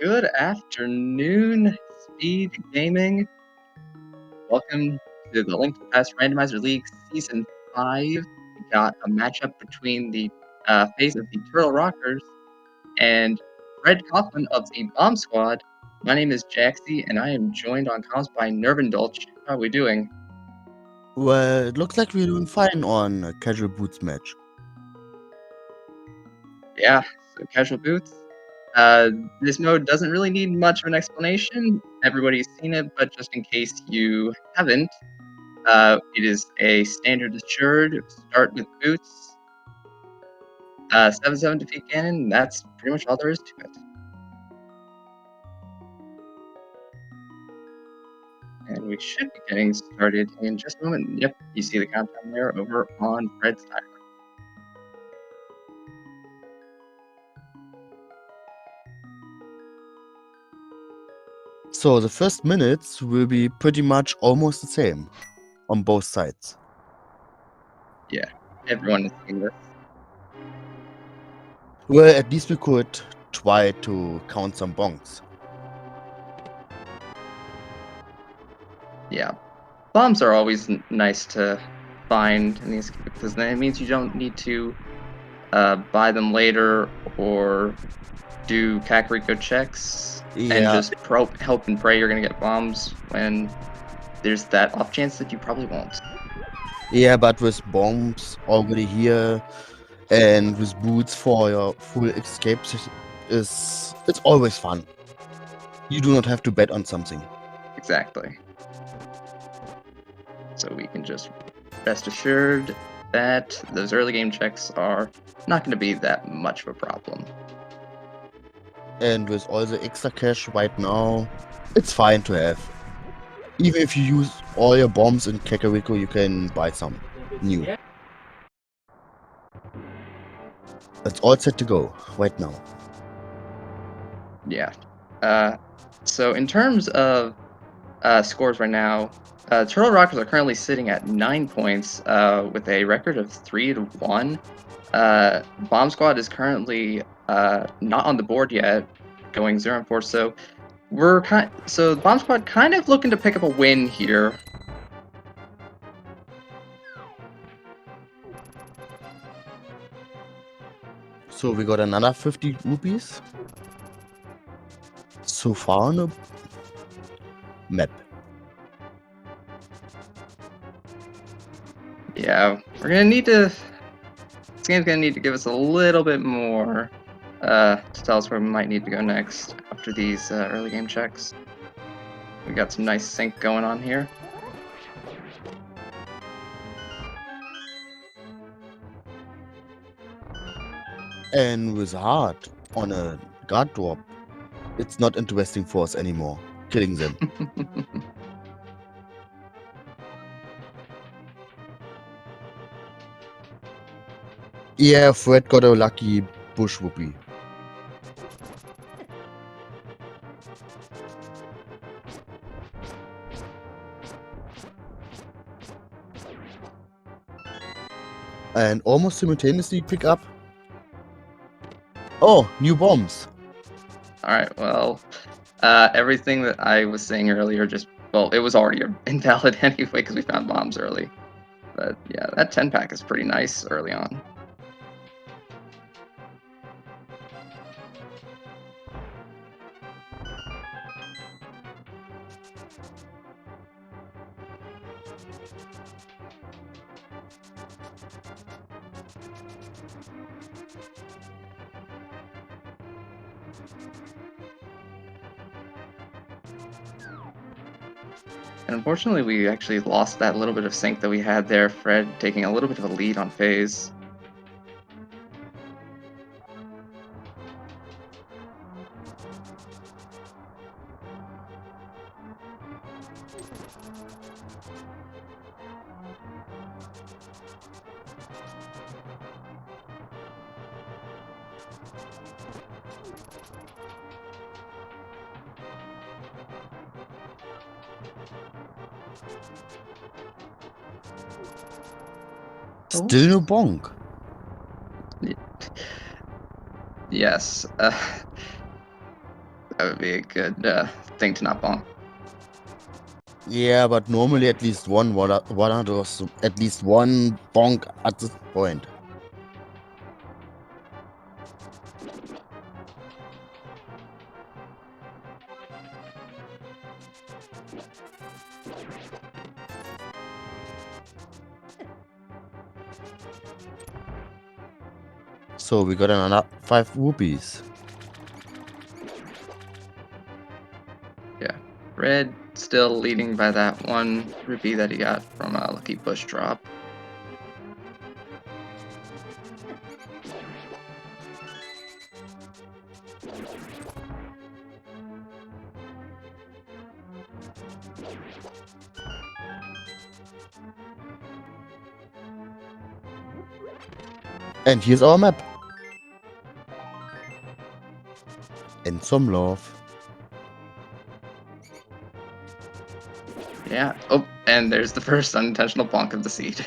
Good afternoon, Speed Gaming. Welcome to the Link to the Past Randomizer League Season 5. We got a matchup between the phase of the Turtle Rockers and Fred Coughlin of the Bomb Squad. My name is Jaxie, and I am joined on comms by Nervindulch. How are we doing? Well, it looks like we're doing fine on a casual boots match. Yeah, so Casual Boots. This mode doesn't really need much of an explanation. Everybody's seen it, but just in case you haven't, it is a standard assured start with boots. 7/7 defeat cannon. That's pretty much all there is to it. And we should be getting started in just a moment. Yep, you see the countdown there over on Fred's timer. So the first minutes will be pretty much almost the same on both sides. Yeah, everyone has seen this. Well, at least we could try to count some bonks. Yeah, bombs are always nice to find in these because then it means you don't need to buy them later or do Kakariko checks and just hope and pray you're gonna get bombs when there's that off chance that you probably won't. Yeah, but with bombs already here and with boots for your full escapes, it's always fun. You do not have to bet on something. Exactly. So we can just rest assured that those early game checks are not going to be that much of a problem. And with all the extra cash right now, it's fine to have. Even if you use all your bombs in Kakariko, you can buy some new. It's all set to go right now. Yeah. So in terms of scores right now, Turtle Rockers are currently sitting at 9 points with a record of 3-1. Bomb Squad is currently not on the board yet, going 0-4. So the Bomb Squad kind of looking to pick up a win here. So we got another 50 rupees so far on the map. Yeah, we're gonna need to. This game's gonna need to give us a little bit more to tell us where we might need to go next after these early game checks. We got some nice sync going on here. And with heart on a guard drop, it's not interesting for us anymore, killing them. Yeah, Fred got a lucky bush whoopee. And almost simultaneously pick up. Oh, new bombs. Alright, well, everything that I was saying earlier it was already invalid anyway because we found bombs early. But yeah, that 10-pack is pretty nice early on. And unfortunately, we actually lost that little bit of sync that we had there, Fred taking a little bit of a lead on phase. Still no bonk. Yes. That would be a good thing to not bonk. Yeah, but normally at least one does at least one bonk at this point. So we got another 5 rupees. Yeah. Red still leading by that 1 rupee that he got from a lucky bush drop. And here's our map. And some love. Yeah. Oh, and there's the first unintentional bonk of the seed.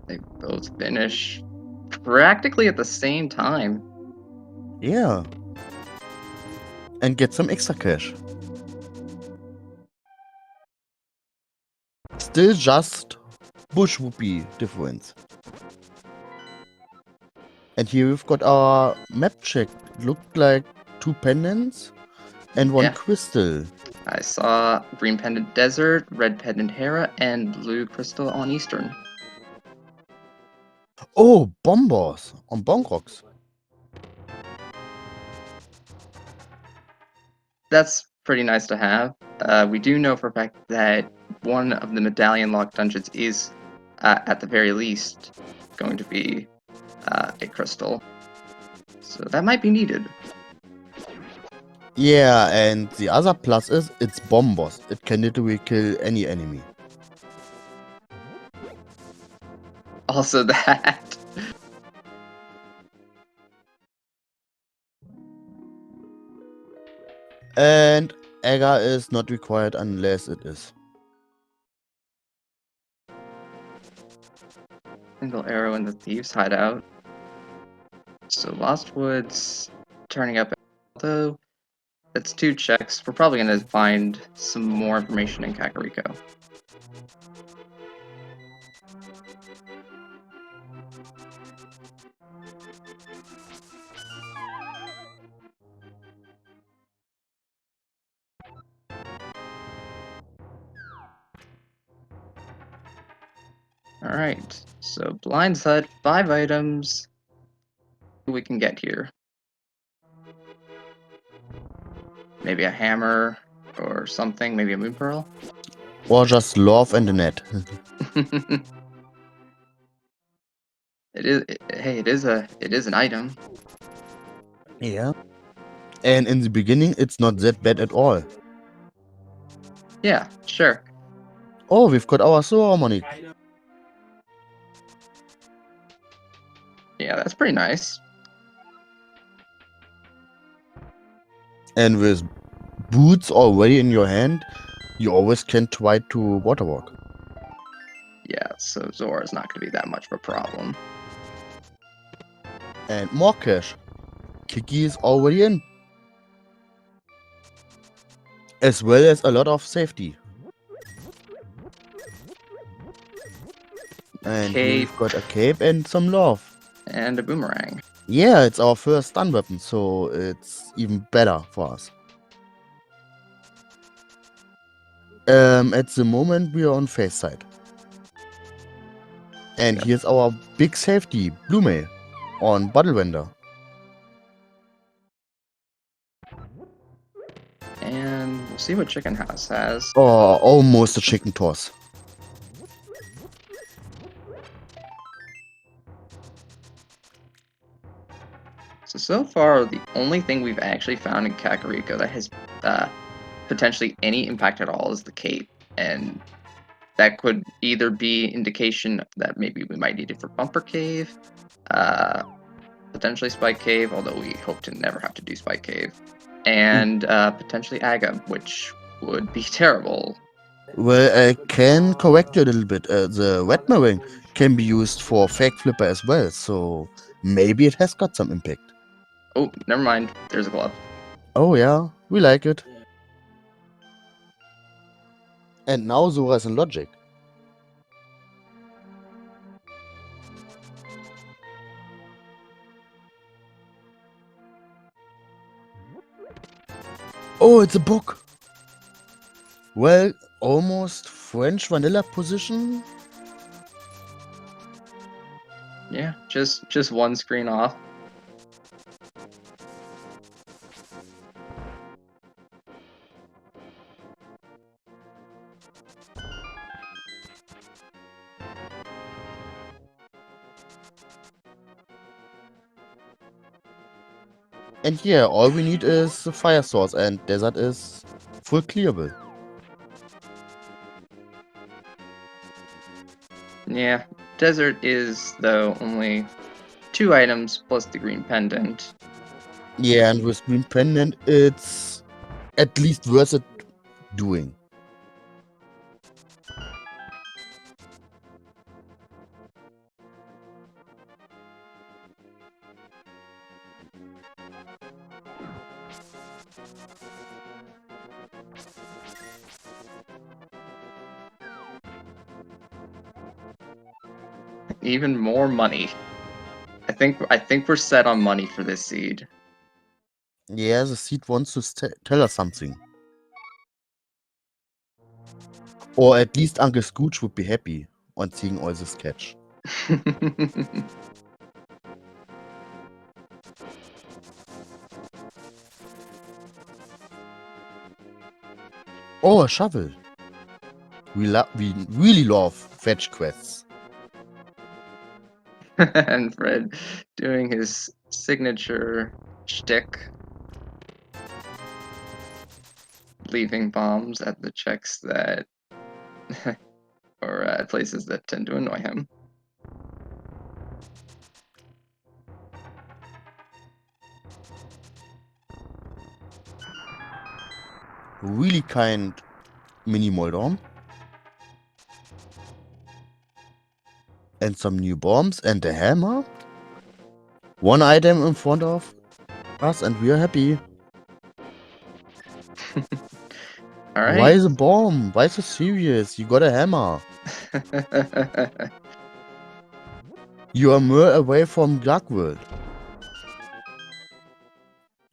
They both finish practically at the same time. Yeah. And get some extra cash. Still just bush rupee difference. And here we've got our map check. Looked like 2 pendants and 1 Yeah. crystal. I saw green pendant desert, red pendant Hera, and blue crystal on Eastern. Oh, bombers on Bonkrocks. That's pretty nice to have. We do know for a fact that one of the medallion locked dungeons is, at the very least, going to be a crystal. So that might be needed. Yeah, and the other plus is it's bombers. It can literally kill any enemy. Also that. And Aga is not required unless it is. Single arrow in the thieves' hideout. So Lost Woods turning up. Although that's 2 checks. We're probably going to find some more information in Kakariko. Alright, so Blind's Hut, 5 items. We can get here. Maybe a hammer or something, maybe a moon pearl. Or just love and a net. It is an item. Yeah. And in the beginning, it's not that bad at all. Yeah, sure. Oh, we've got our Sora money. Yeah, that's pretty nice. And with boots already in your hand, you always can try to waterwalk. Yeah, so Zora's not going to be that much of a problem. And more cash. Kiki is already in. As well as a lot of safety. And here Cape we've got a cape and some love. and a boomerang. Yeah, it's our first stun weapon, so it's even better for us. At the moment, we are on face side. And Yeah. here's our big safety, Blue Mail, on Battle Vendor. And we'll see what Chicken House has. Oh, almost a chicken toss. So far, the only thing we've actually found in Kakariko that has potentially any impact at all is the cape. And that could either be indication that maybe we might need it for Bumper Cave, potentially Spike Cave, although we hope to never have to do Spike Cave. and potentially Aga, which would be terrible. Well, I can correct you a little bit. The wet meringue can be used for fake flipper as well, so maybe it has got some impact. Oh, never mind. There's a glove. Oh yeah, we like it. And now Zora's in logic. Oh, it's a book. Well, almost French vanilla position. Yeah, just one screen off. And yeah, all we need is the fire source, and desert is full clearable. Yeah, desert is, though, only 2 items plus the green pendant. Yeah, and with green pendant, it's at least worth it doing. Even more money. I think we're set on money for this seed. Yeah, the seed wants to tell us something. Or at least Uncle Scrooge would be happy on seeing all this catch. Oh, a shovel. We really love fetch quests. And Fred doing his signature shtick, leaving bombs at the checks that or at places that tend to annoy him. Really kind mini Moldorm. And some new bombs and a hammer. One item in front of us and we are happy. All right. Why is a bomb? Why so serious? You got a hammer. You are more away from Dark World.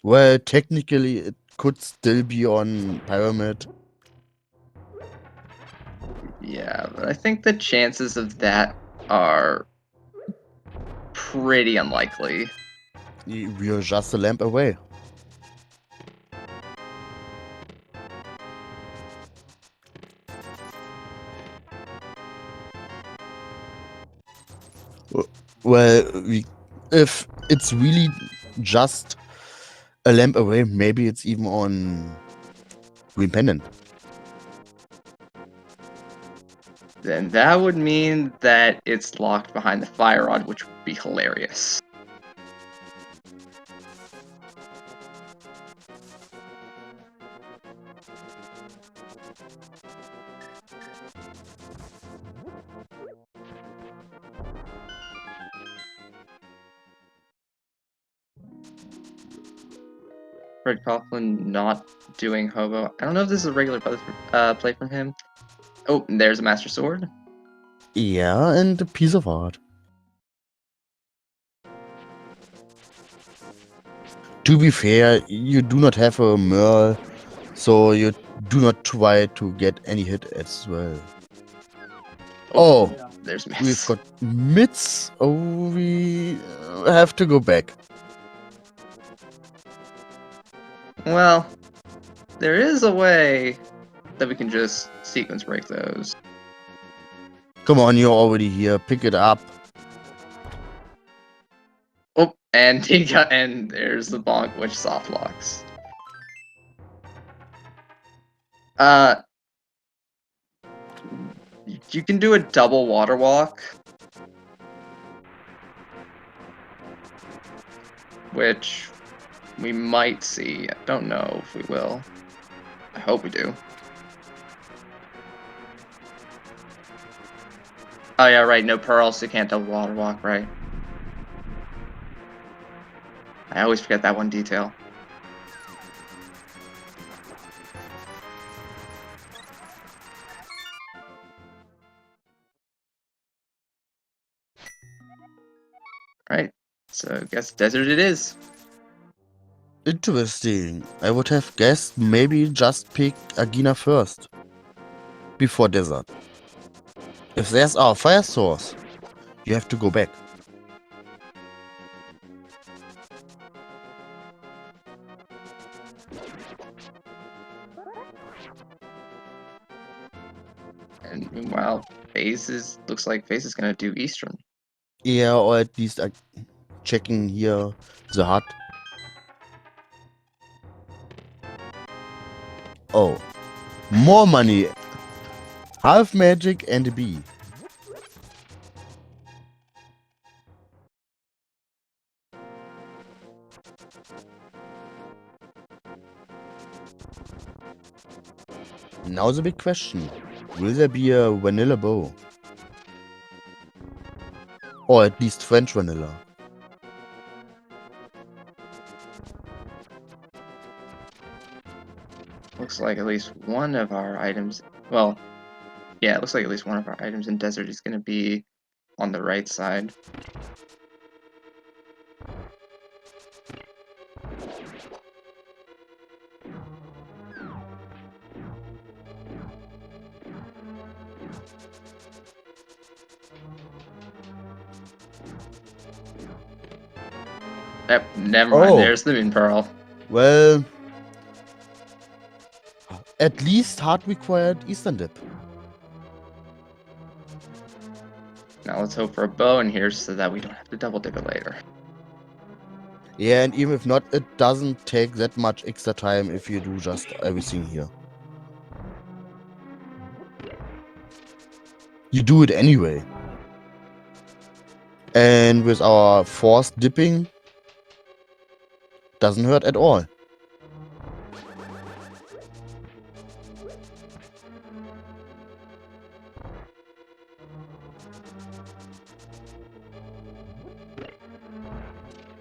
Well, technically it could still be on Pyramid. Yeah, but I think the chances of that are pretty unlikely. We are just a lamp away. Well, if it's really just a lamp away, maybe it's even on Green Pendant. Then that would mean that it's locked behind the fire rod, which would be hilarious. Fred Coughlin not doing hobo. I don't know if this is a regular play from him. Oh, and there's a Master Sword. Yeah, and a piece of art. To be fair, you do not have a Merle, so you do not try to get any hit as well. Oh, There's Miss. we've got mitts. Oh, we have to go back. Well, there is a way that we can just sequence break those. Come on, you're already here. Pick it up. Oh, and there's the bonk, which soft locks. You can do a double water walk, which we might see. I don't know if we will. I hope we do. Oh yeah, right, no pearls, so you can't double water walk, right? I always forget that one detail. Right, so I guess desert it is. Interesting. I would have guessed maybe just pick Agina first. Before desert. If there's our fire source, you have to go back. And meanwhile, looks like FaZe is gonna do Eastern. Yeah, or at least checking here the hut. Oh, more money. Half magic and a bee. Now the big question. Will there be a vanilla bow? Or at least French vanilla. Looks like at least one of our items, well, yeah, it looks like at least one of our items in desert is gonna be on the right side. Yep, never mind, Oh. there's the Moon Pearl. Well, at least hard required Eastern dip. Now let's hope for a bow in here so that we don't have to double dip it later. Yeah, and even if not, it doesn't take that much extra time if you do just everything here. You do it anyway. And with our forced dipping, doesn't hurt at all.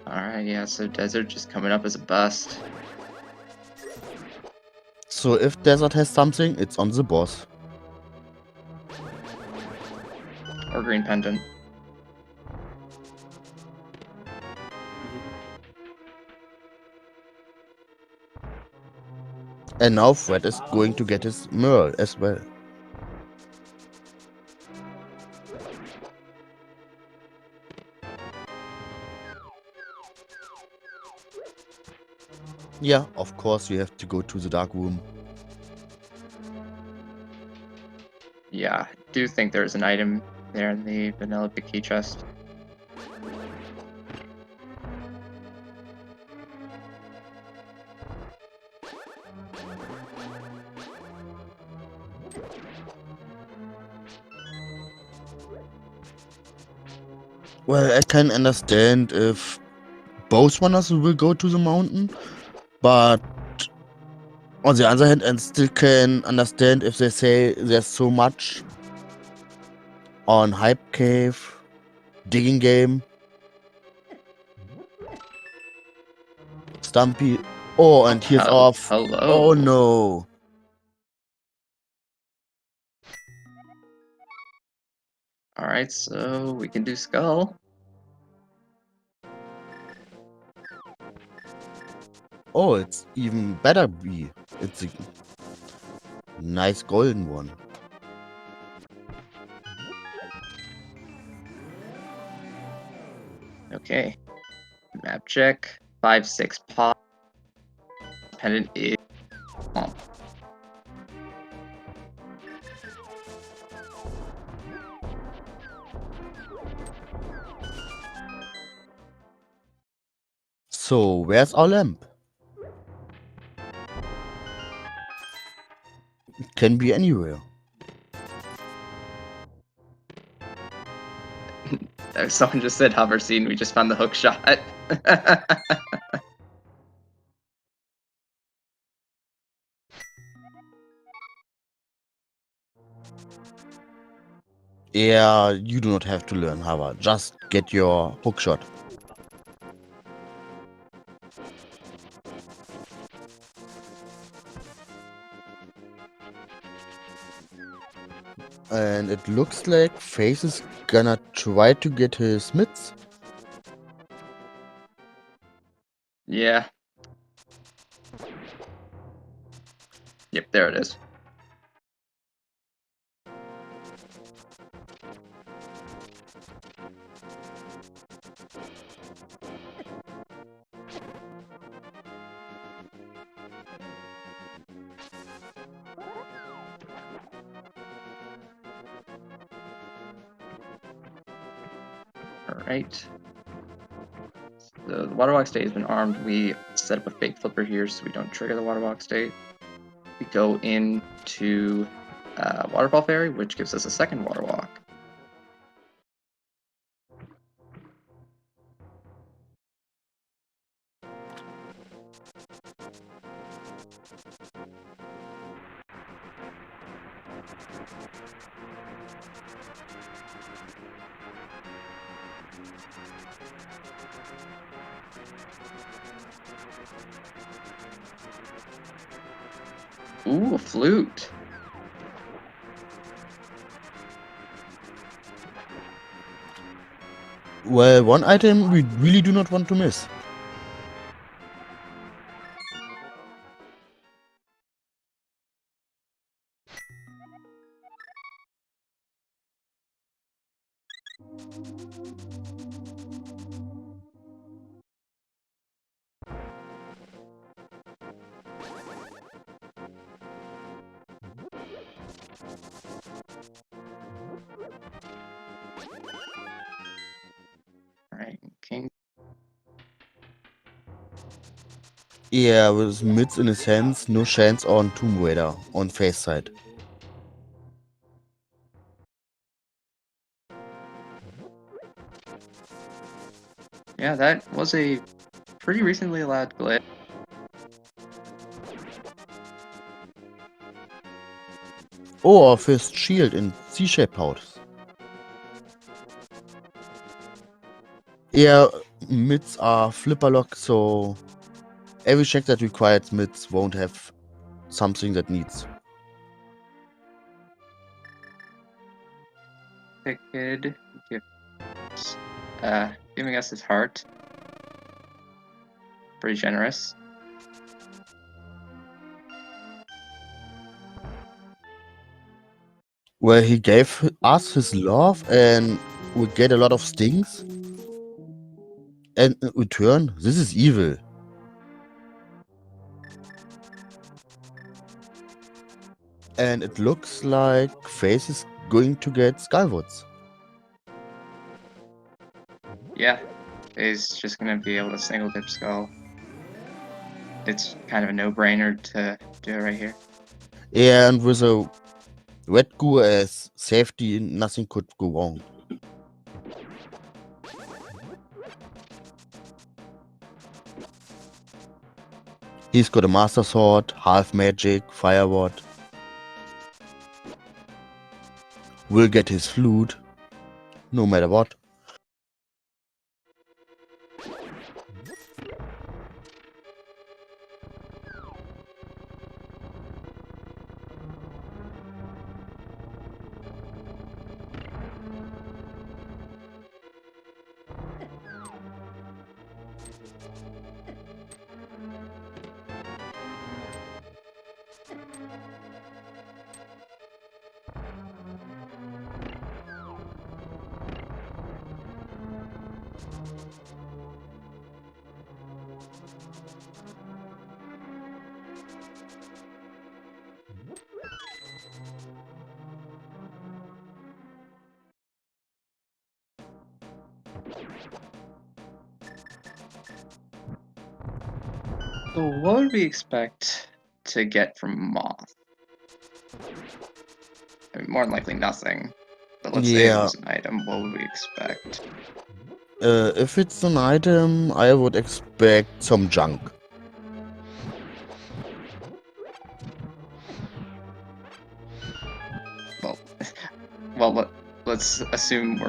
Alright, yeah, so desert just coming up as a bust. So if desert has something, it's on the boss. Or green pendant. And now Fred is going to get his Merle as well. Yeah, of course you have to go to the dark room. Yeah, I do think there's an item there in the vanilla key chest. Well, I can understand if both runners will go to the mountain, but on the other hand, I still can understand if they say there's so much on Hype Cave, Digging Game, Stumpy. Oh, and here's off. Hello. Oh no. Alright, so we can do Skull. Oh, it's even better bee. It's a nice golden one. Okay. Map check. 5-6 pop. Pendant is pump. So, where's our lamp? It can be anywhere. Someone just said hover scene, we just found the hook shot. Yeah, you do not have to learn hover. Just get your hook shot. And it looks like Face is gonna try to get his mitts. Yeah. Yep, there it is. Alright. The water walk state has been armed. We set up a fake flipper here so we don't trigger the water walk state. We go into Waterfall Fairy, which gives us a second water walk. Ooh, a flute. Well, one item we really do not want to miss. Alright, king. Yeah, with mitts in his hands, no chance on Tomb Raider on Face side. Yeah, that was a pretty recently allowed glitch. Or first shield in C-shape house. Yeah, mitts are flipper lock, so every check that requires mitts won't have something that needs. Wicked gives, giving us his heart. Pretty generous. Where he gave us his love and we get a lot of stings. And in return, this is evil. And it looks like Face is going to get Skywoods. Yeah, is just gonna be able to single dip skull. It's kind of a no-brainer to do it right here. And with a red goo as safety, nothing could go wrong. He's got a Master Sword, half magic, fireward. Will get his flute, no matter what. So what would we expect to get from Moth? I mean, more than likely nothing. But let's say it was an item, what would we expect? If it's an item, I would expect some junk. Well, well, let's assume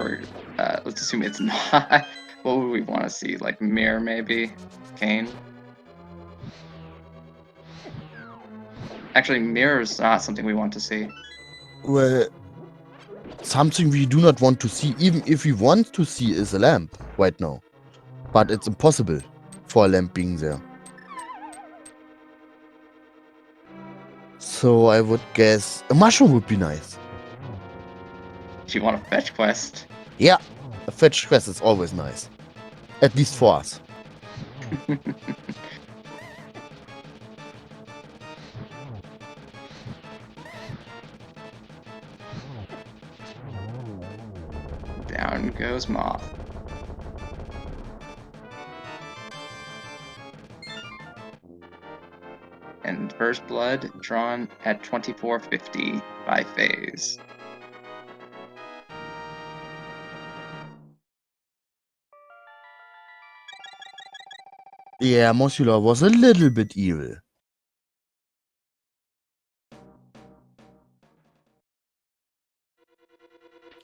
it's not. What would we want to see? Like mirror, maybe? Cane? Actually, mirror is not something we want to see. Well, something we do not want to see, even if we want to see, is a lamp right now. But it's impossible for a lamp being there. So I would guess a mushroom would be nice. Do you want a fetch quest? Yeah, a fetch quest is always nice. At least for us. Down goes Moth. And first blood drawn at 2450 by phase. Yeah, Mosula was a little bit evil.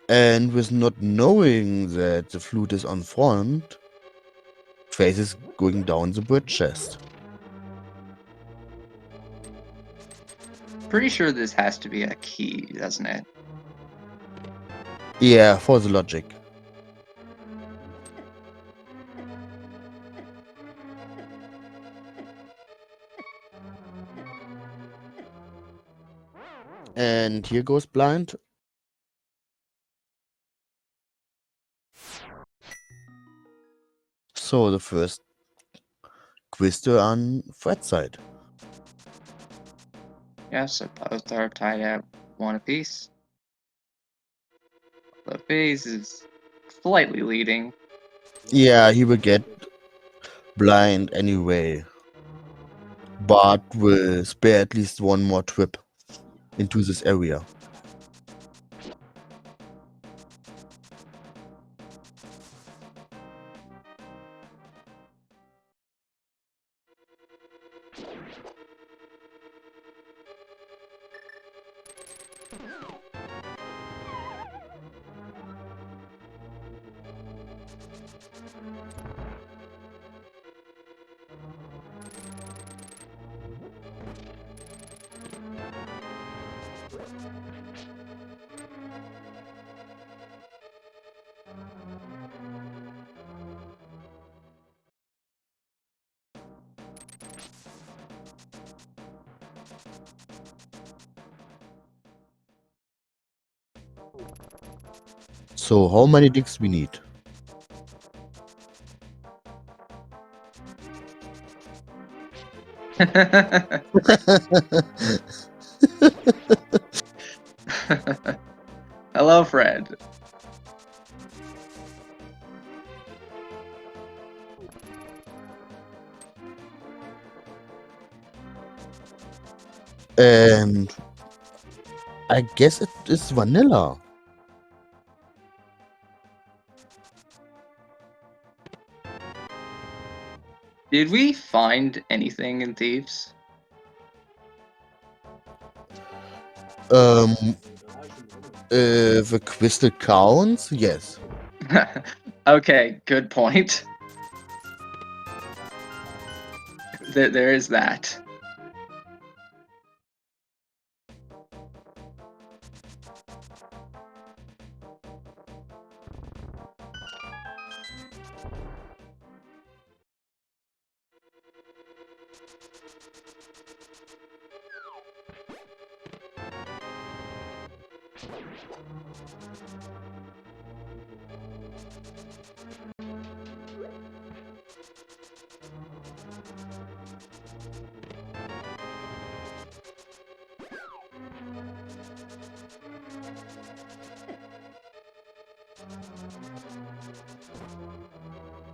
And with not knowing that the flute is on front, Face is going down the bridge chest. Pretty sure this has to be a key, doesn't it? Yeah, for the logic. And here goes blind. So the first Quister on Fred's side. Yeah, so both are tied at 1 apiece. The phase is slightly leading. Yeah, he will get blind anyway. But will spare at least one more trip into this area. So how many dicks we need? Hello, Fred. And I guess it is vanilla. Did we find anything in Thieves? If a crystal counts, yes. Okay, good point. There is that.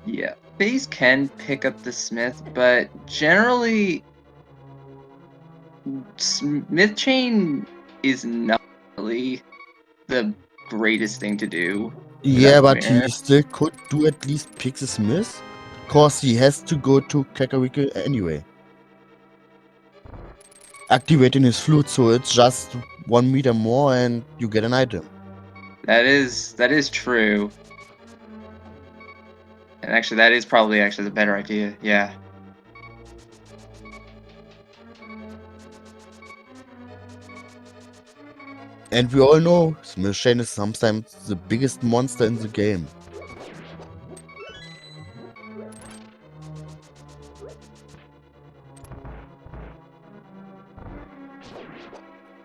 Yeah, Phase can pick up the Smith, but generally, Smith Chain is not really the greatest thing to do. Yeah, but he still could do at least pick the Smith. Cause he has to go to Kakariko anyway. Activating his flute, so it's just 1 meter more and you get an item. That is true. And actually, that is probably the better idea. Yeah. And we all know Smilshane is sometimes the biggest monster in the game.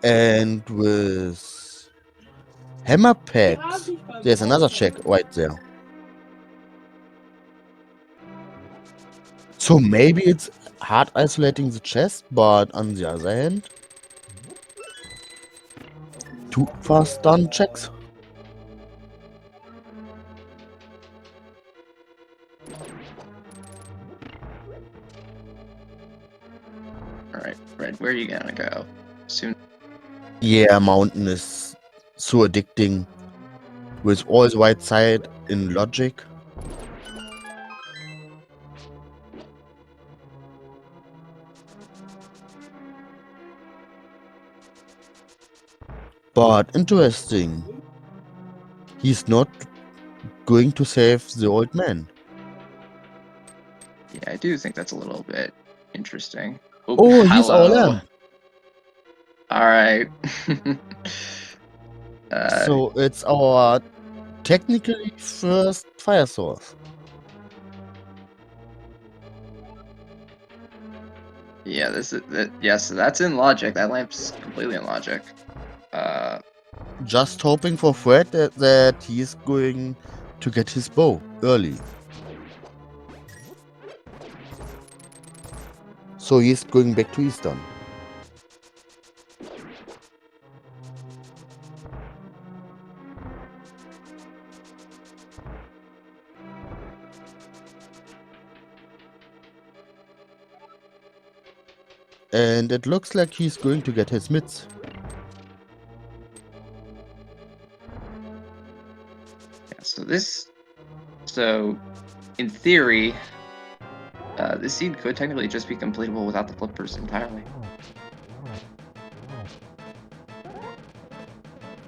And with hammer packs, there's another check right there. So maybe it's hard isolating the chest, but on the other hand, 2 fast stun checks. All right, Red. Where are you gonna go? Soon. Yeah, Mountain is so addicting with all the right side in logic. But interesting. He's not going to save the old man. Yeah, I do think that's a little bit interesting. Oh, he's our hello. lamb. All right. So it's our technically first fire source. Yeah, this is that. Yes, that's in logic. That lamp's completely in logic. Just hoping for Fred that he's going to get his bow early. So he's going back to Eastern. And it looks like he's going to get his mitts. Yeah, so in theory, this seed could technically just be completable without the flippers entirely.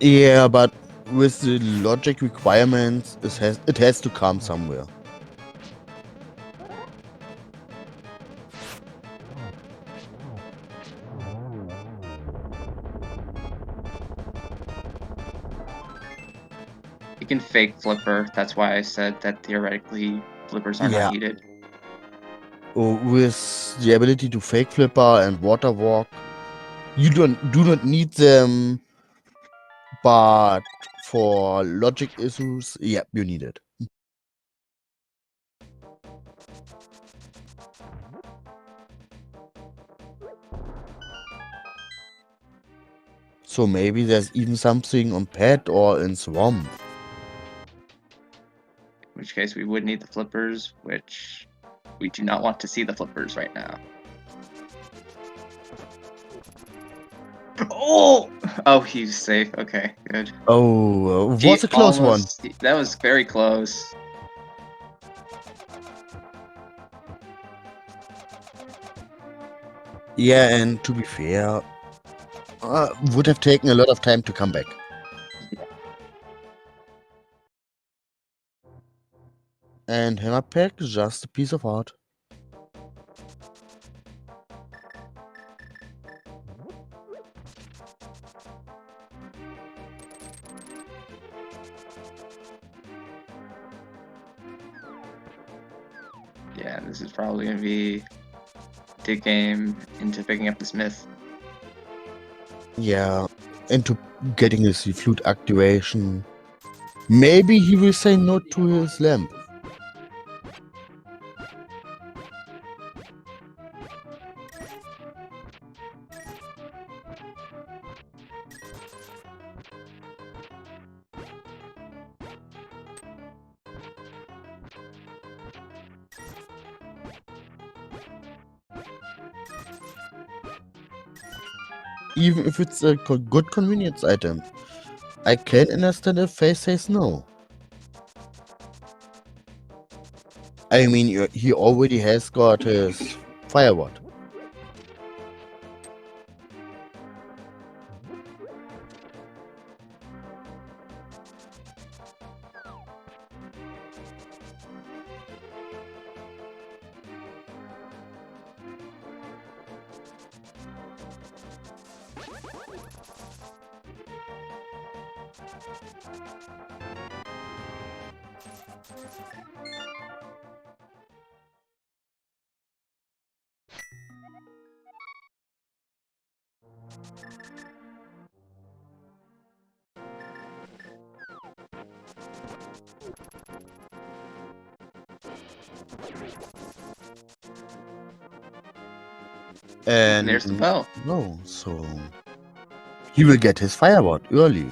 Yeah, but with the logic requirements, it has to come somewhere. You can fake flipper. That's why I said that theoretically flippers are not needed. With the ability to fake flipper and water walk, you do not need them, but for logic issues, yeah, you need it. So maybe there's even something on Pet or in Swamp. In which case we would need the flippers, which we do not want to see the flippers right now. Oh! Oh, he's safe. Okay, good. Oh, what's a close one? That was very close. Yeah, and to be fair, would have taken a lot of time to come back. And Hammer Pack is just a piece of art. Yeah, this is probably gonna be dig game into picking up the Smith. Yeah, into getting his flute activation. Maybe he will say no to his lamp. Even if it's a good convenience item. I can understand if Faye says no. I mean, he already has got his fireward. And there's the bow. No, so he will get his firewall early.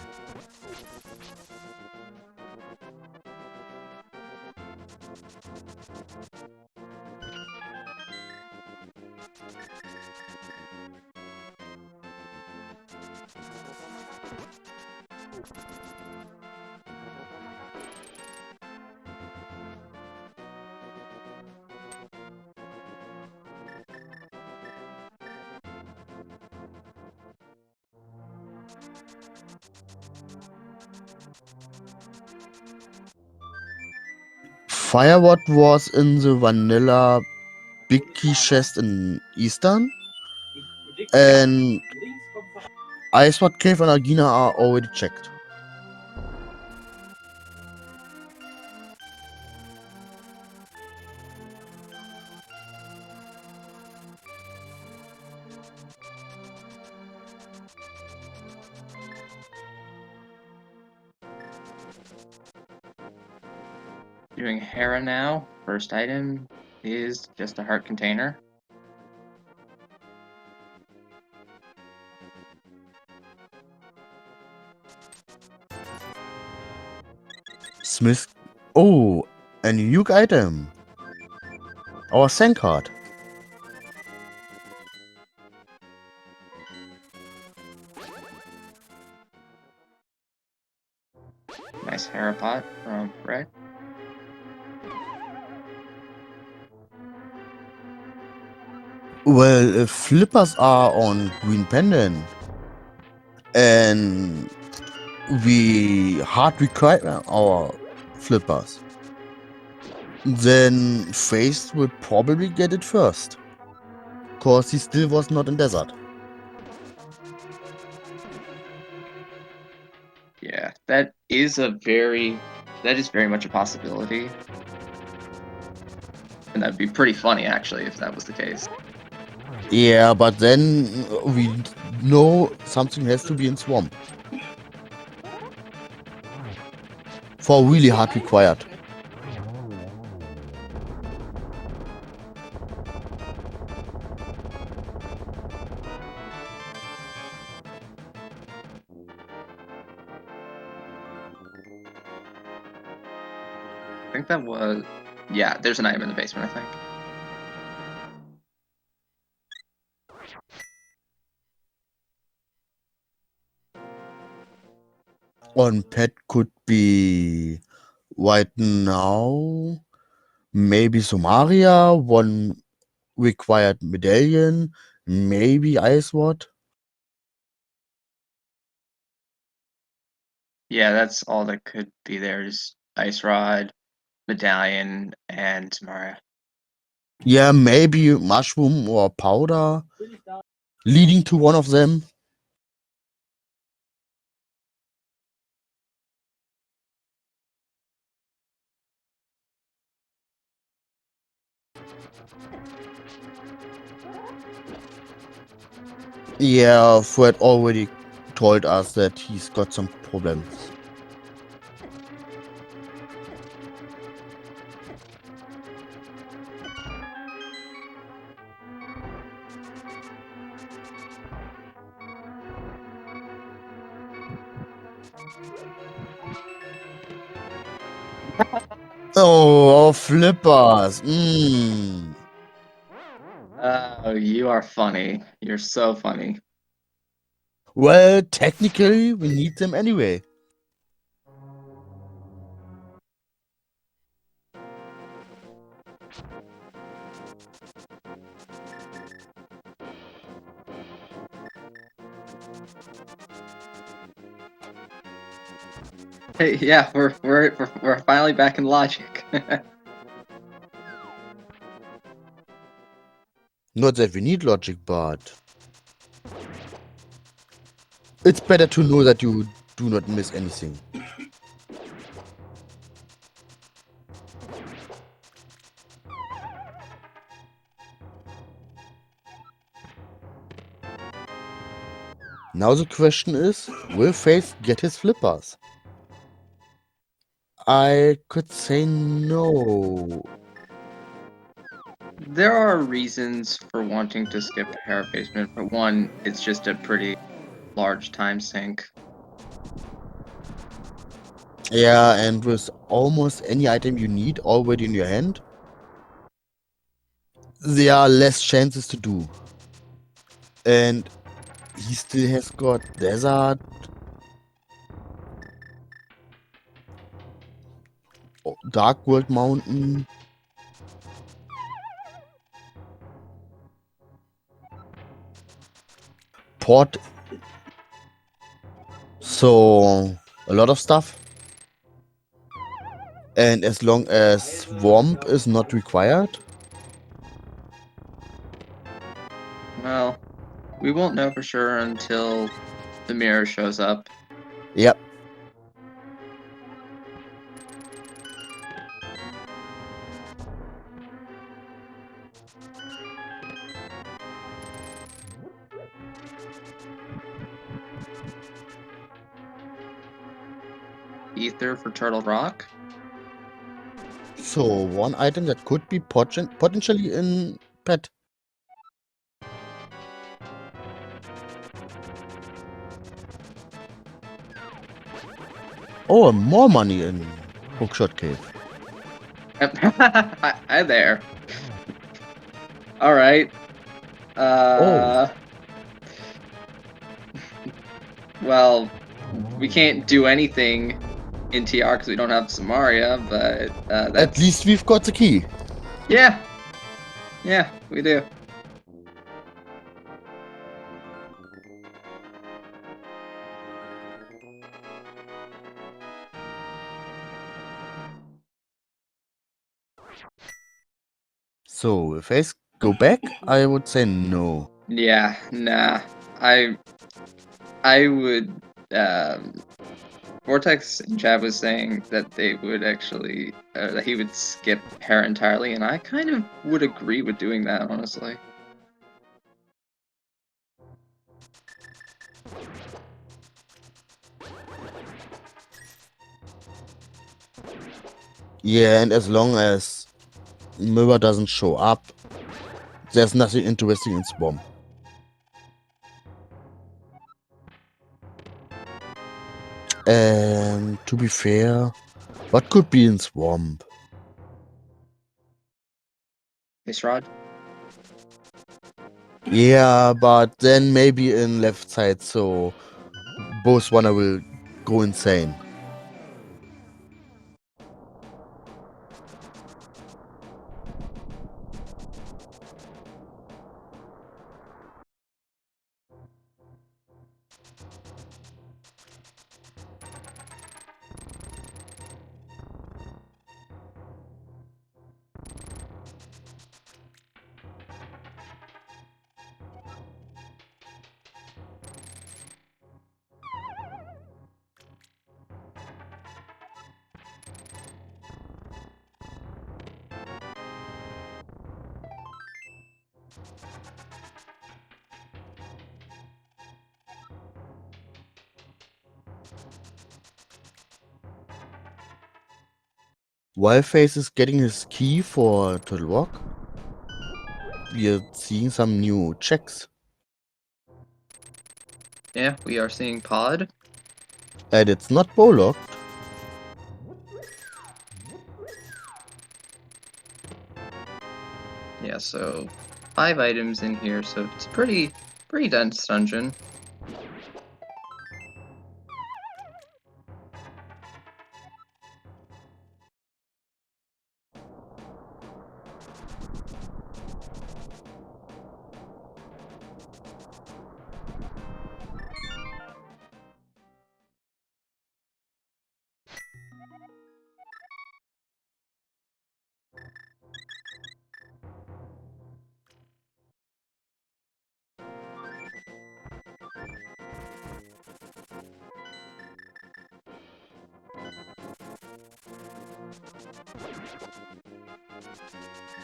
Firewall was in the vanilla big key chest in Eastern, and Icewat Cave and Agina are already checked. Doing Hera now. First item is just a heart container. Smith. Oh, a unique item. Our Sank card. Nice Hera pot from Red. Well, if flippers are on green pendant and we hard require our flippers, then Face will probably get it first. Cause he still was not in desert. Yeah, that is very much a possibility. And that'd be pretty funny, actually, if that was the case. Yeah, but then we know something has to be in swamp. For really hard required. I think that was... Yeah, there's an item in the basement, I think. On pet could be right now, maybe Somaria, one required medallion, maybe Icewat. Yeah, that's all that could be there is Ice Rod, Medallion, and Tamara. Yeah, maybe mushroom or powder, leading to one of them. Yeah, Fred already told us that he's got some problems. Oh, flippers. Oh, you are funny. You're so funny. Well, technically, we need them anyway. Hey, yeah, we're finally back in logic. Not that we need logic, but it's better to know that you do not miss anything. Now the question is, will Faith get his flippers? I could say no. There are reasons for wanting to skip hair basement, but one, it's just a pretty large time sink. Yeah, and with almost any item you need already in your hand, there are less chances to do. And he still has got Desert, Dark World Mountain, Port. So, a lot of stuff. And as long as Swamp is not required, Well, we won't know for sure until the mirror shows up. yep. Ether for Turtle Rock? So, one item that could be potentially in pet. Oh, more money in Hookshot Cave. Hi there. Alright. Oh, Well, we can't do anything in TR because we don't have Samaria, but at that's... least we've got the key. Yeah! Yeah, we do. So, if I go back, I would say no. Yeah, nah. I would... Vortex and Chad was saying that they would actually... that he would skip hair entirely, and I kind of would agree with doing that, honestly. Yeah, and as long as Mirror doesn't show up, there's nothing interesting in Swamp. And to be fair, what could be in Swamp? Ace Rod? Yeah, but then maybe in left side, so both one will go insane. While Face is getting his key for Turtle Rock, we are seeing some new checks. Yeah, we are seeing Pod. And it's not bow-locked. Yeah, so 5 items in here, so it's pretty dense dungeon.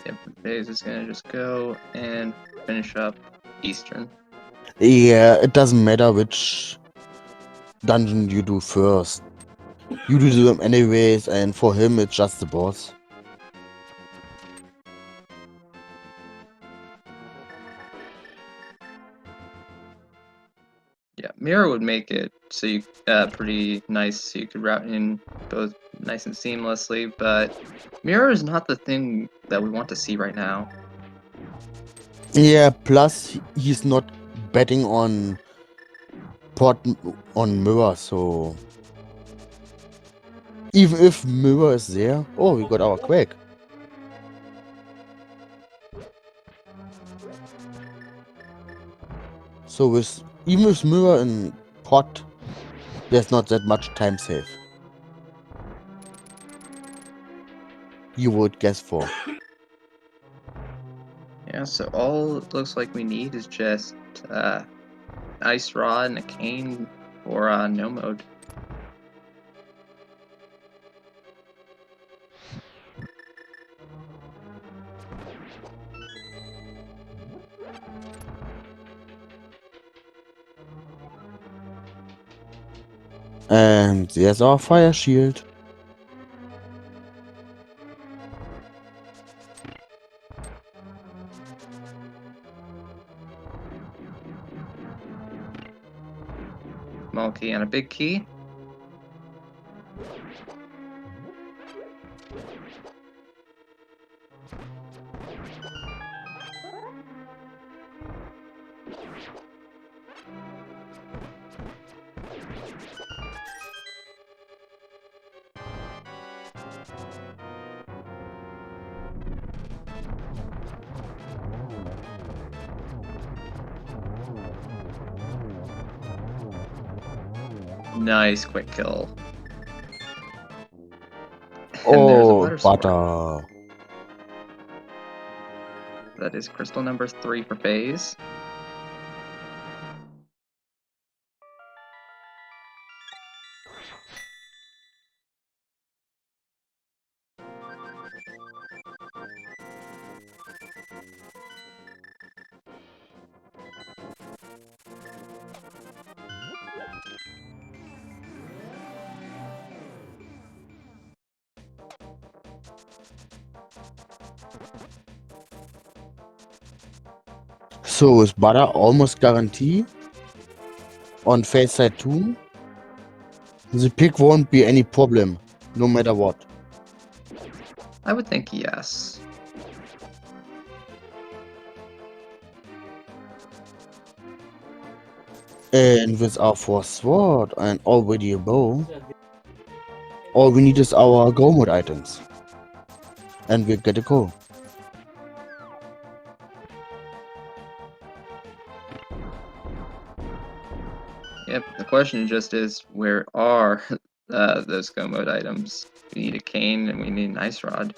Yep, Faze is gonna just go and finish up Eastern. Yeah, it doesn't matter which dungeon you do first. You do them anyways, and for him it's just the boss. Yeah, mirror would make it so you pretty nice, so you could route in both nice and seamlessly. But mirror is not the thing that we want to see right now. Yeah, plus he's not betting on mirror, so even if mirror is there, oh, we got our quake. So even with mirror and pot, there's not that much time save. You would guess for. Yeah, so all it looks like we need is just ice rod and a cane for no mode. And there's our fire shield. Small key and a big key. Nice quick kill. And there's a Oh, butter sword. butter. That is crystal number 3 for phase. So is butter almost guarantee on phase side 2? The pick won't be any problem, no matter what. I would think yes. And with our 4th sword and already a bow, all we need is our go mode items. And we'll get a go. Yep, the question just is, where are those go mode items? We need a cane and we need an ice rod.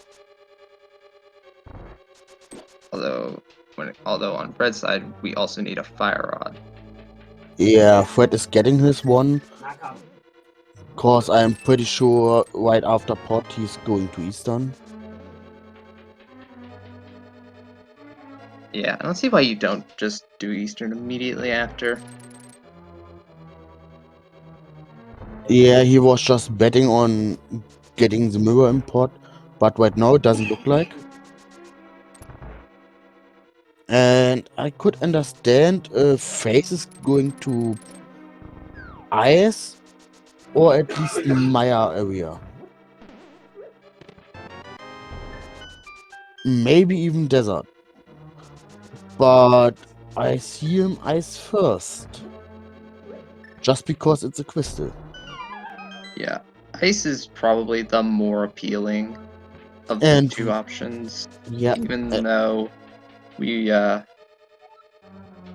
Although on Fred's side, we also need a fire rod. Yeah, Fred is getting his one. Cause I'm pretty sure right after pot he's going to Eastern. Yeah, I don't see why you don't just do Eastern immediately after. Yeah, he was just betting on getting the mirror in pot, but right now it doesn't look like. And I could understand if Face is going to Ice or at least Maya area. Maybe even Desert. But I see him Ice first. Just because it's a crystal. Yeah, ice is probably the more appealing of the And two options. yeah, Even though we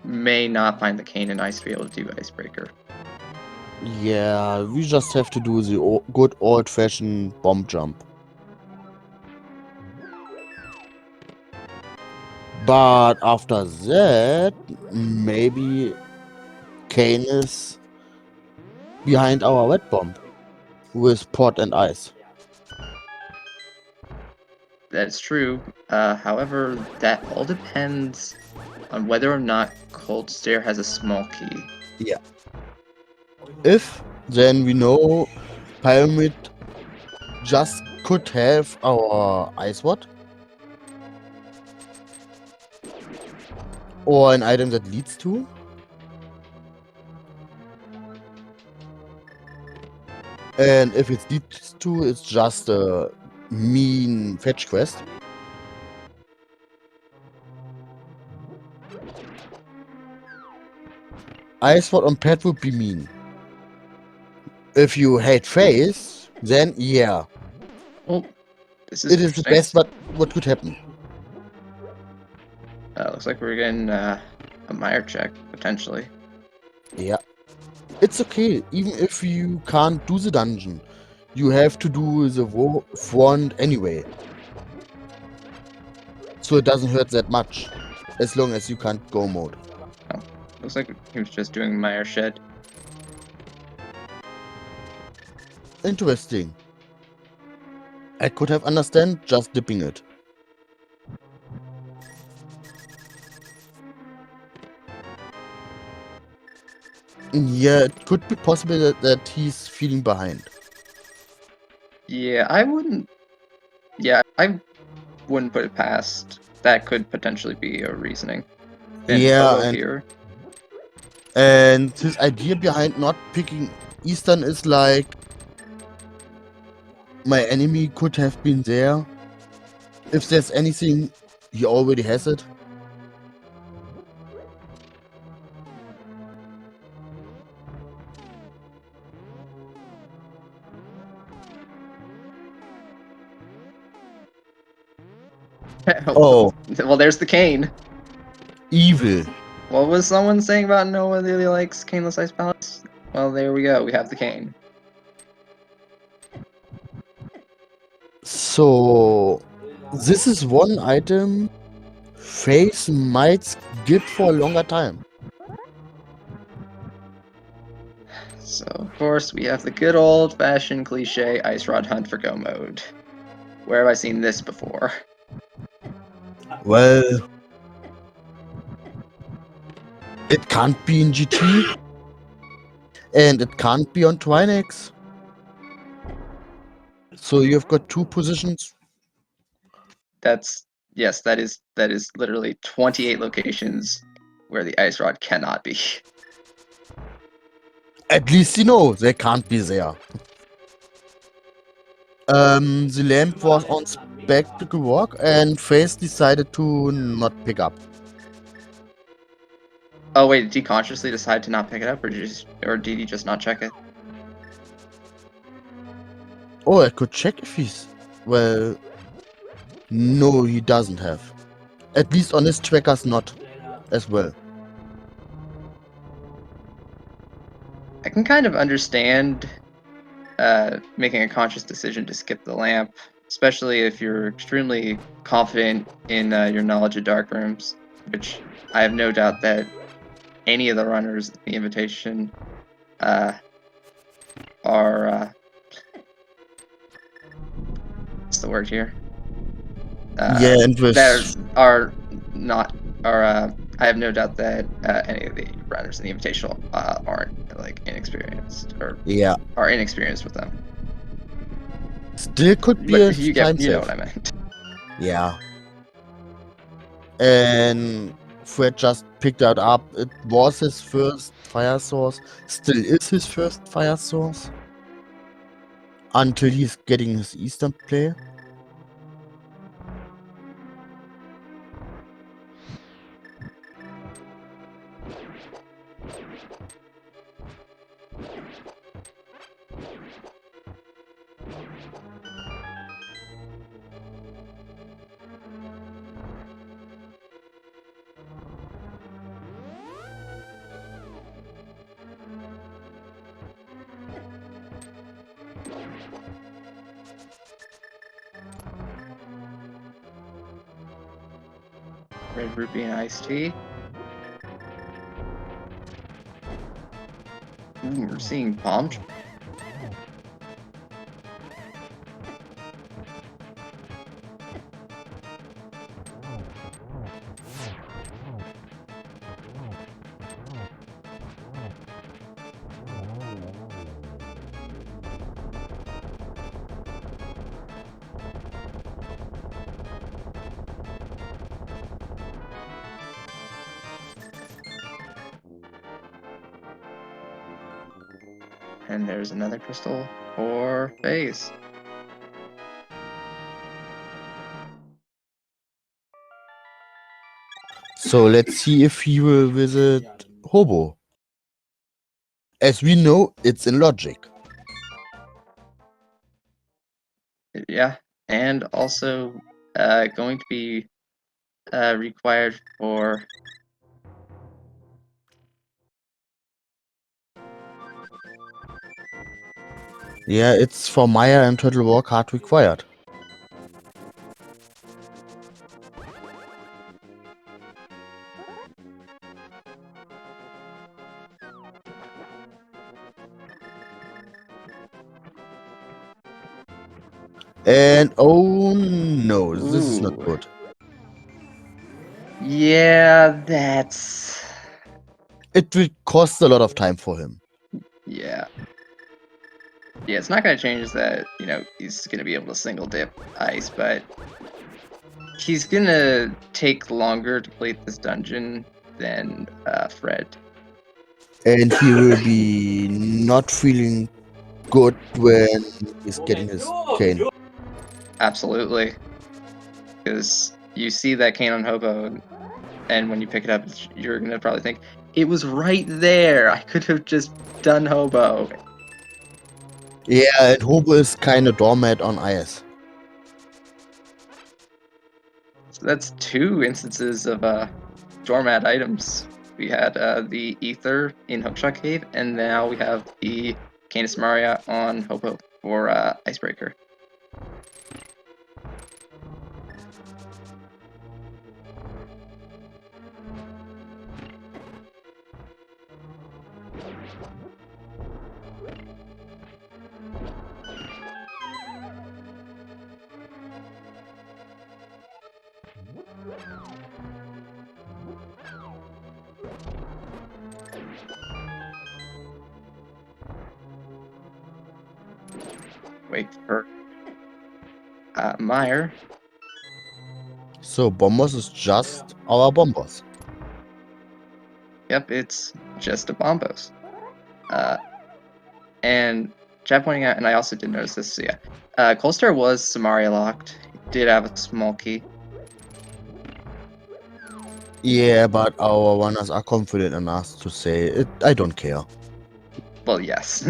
may not find the cane and ice to be able to do icebreaker. yeah, we just have to do the good old-fashioned bomb jump. But after that, maybe Kane is behind our wet bomb with pot and ice. That's true. However, that all depends on whether or not Cold Stare has a small key. Yeah. If, then we know Pyramid just could have our Ice Rod. Or an item that leads to. And if it leads to, it's just a mean fetch quest. Ice Rod on pet would be mean. If you hate face, then yeah. Well, this is It is the interesting. best, but what could happen? Looks like we're getting a Meyer check, potentially. Yeah. It's okay, even if you can't do the dungeon. You have to do the front anyway. So it doesn't hurt that much. As long as you can't go mode. Oh, looks like he was just doing Meyer Shed. Interesting. I could have understand just dipping it. Yeah, it could be possible that he's feeling behind. Yeah, I wouldn't. Yeah, I wouldn't put it past. That could potentially be a reasoning. Yeah, here. and his idea behind not picking Eastern is like, my enemy could have been there. If there's anything, he already has it. Oh, Well, there's the cane. evil. What was someone saying about no one really likes caneless ice pellets? Well, there we go. We have the cane. So, this is one item Face might skip for a longer time. So, of course, we have the good old-fashioned cliche Ice Rod Hunt for Go mode. Where have I seen this before? Well, it can't be in GT. And it can't be on Twinex. So you've got two positions. Yes, that is literally 28 locations where the Ice Rod cannot be. At least you know they can't be there. The lamp was on spectacle walk and Face decided to not pick up. Oh wait, did he consciously decide to not pick it up, or did he just not check it? Oh, I could check if he's... Well... No, he doesn't have. At least on his trackers not as well. I can kind of understand making a conscious decision to skip the lamp, especially if you're extremely confident in your knowledge of dark rooms, which I have no doubt that any of the runners in the invitation are what's the word here? Yeah, and with... That are not I have no doubt that any of the runners in the invitational aren't like inexperienced or yeah, are inexperienced with them. Still could be But a you time know save. what I meant. Yeah. And Fred just picked that up. It was his first fire source. Still is his first fire source. Until he's getting his Eastern play. Red Ruby and iced tea. Ooh, we're seeing bomb. And there's another crystal for Phase. So let's see if he will visit Hobo. As we know, it's in logic. Yeah, and also going to be required for Yeah, it's for Maya and Turtle War card required. And oh no, this is not Ooh. good. Yeah, that's It will cost a lot of time for him. yeah. Yeah, it's not going to change that, you know, he's going to be able to single dip ice, but he's going to take longer to complete this dungeon than Fred. And he will be not feeling good when he's getting his cane. Absolutely. Because you see that cane on Hobo, and when you pick it up, you're going to probably think, it was right there. I could have just done Hobo. Yeah, and Hobo is kind of doormat on ice. So that's 2 instances of doormat items. We had the Ether in Hookshot Cave, and now we have the Canis Maria on Hobo for Icebreaker. Wait for Meyer. So Bombos is just our Bombos. Yep, it's just a Bombos. And chat pointing out, and I also did notice this, so yeah. Colstar was Samaria locked. He did have a small key. Yeah, but our runners are confident enough to say it. I don't care. Well, yes.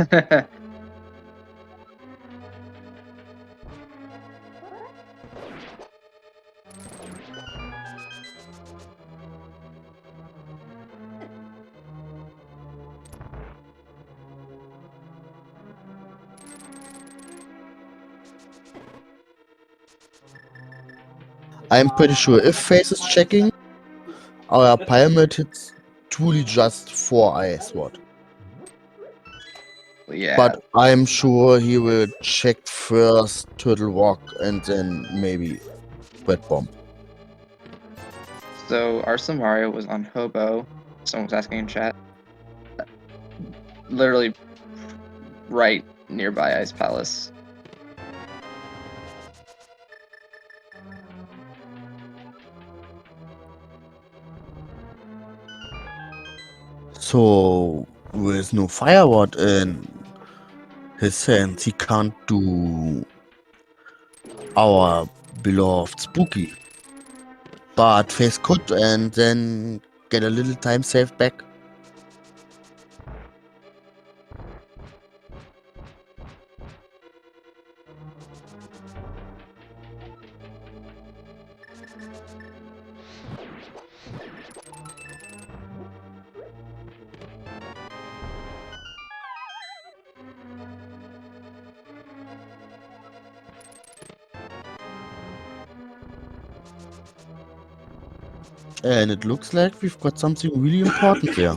I'm pretty sure if Face is checking, our pyramid hits truly just 4 ice what. Yeah. But I'm sure he will check first Turtle Walk and then maybe Wet Bomb. So our Samaria was on Hobo. Someone was asking in chat. Literally right nearby Ice Palace. So with no fireword in his hands, he can't do our beloved Spooky. But Face could and then get a little time saved back. And it looks like we've got something really important there.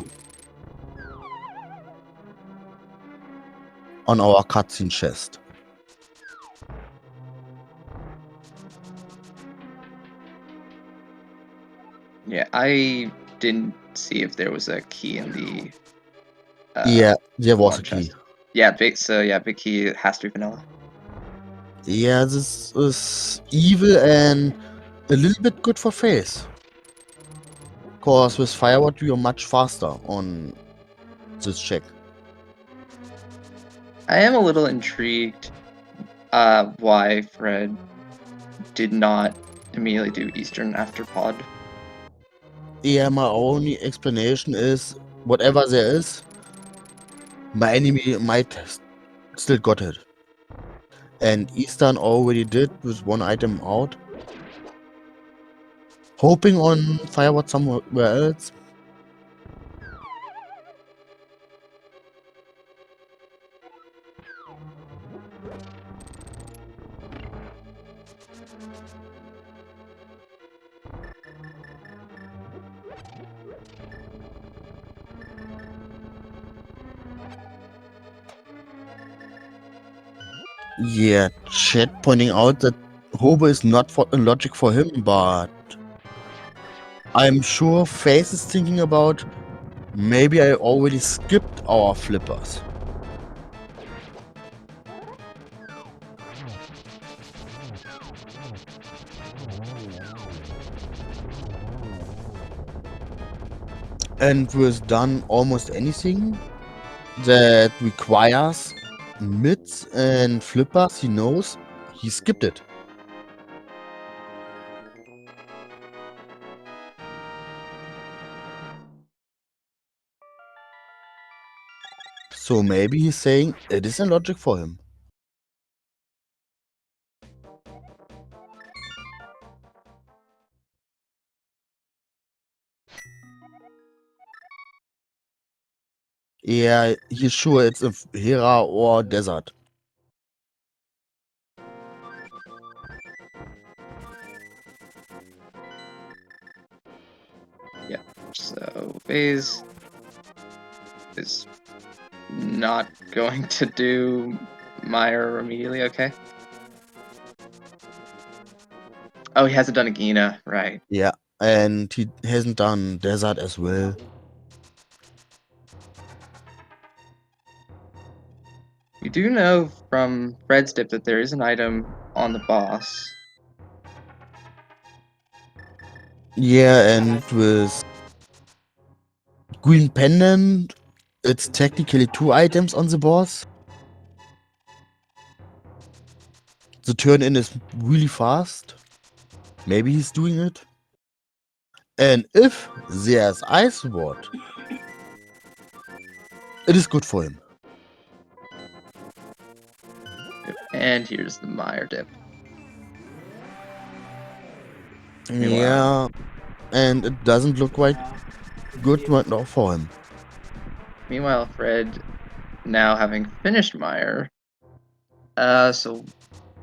On our cutscene chest. Yeah, I didn't see if there was a key in the Yeah, there was a one key. chest. Yeah, big key has to be vanilla. Yeah, this is evil and a little bit good for Face. Cause with Fireword you are much faster on this check. I am a little intrigued why Fred did not immediately do Eastern after Pod. Yeah, my only explanation is whatever there is, my enemy might still got it. And Eastern already did with one item out. Hoping on Firewatch somewhere else. Yeah, chat pointing out that Hobo is not a logic for him, but I'm sure Face is thinking about maybe I already skipped our flippers. And with done almost anything that requires mids and flippers, he knows he skipped it. So maybe he's saying it isn't logic for him. Yeah, he's sure it's a Hera or desert. Yeah, so Phase is not going to do Meyer immediately, okay? Oh, he hasn't done a Gina, right. Yeah, and he hasn't done desert as well. We do know from Fred's dip that there is an item on the boss. Yeah, and with Green Pendant, it's technically 2 items on the boss. The turn-in is really fast. Maybe he's doing it. And if there's Ice Ward, it is good for him. And here's the Meyer dip. Yeah, and it doesn't look quite good right now for him. Meanwhile, Fred, now having finished Meyer, so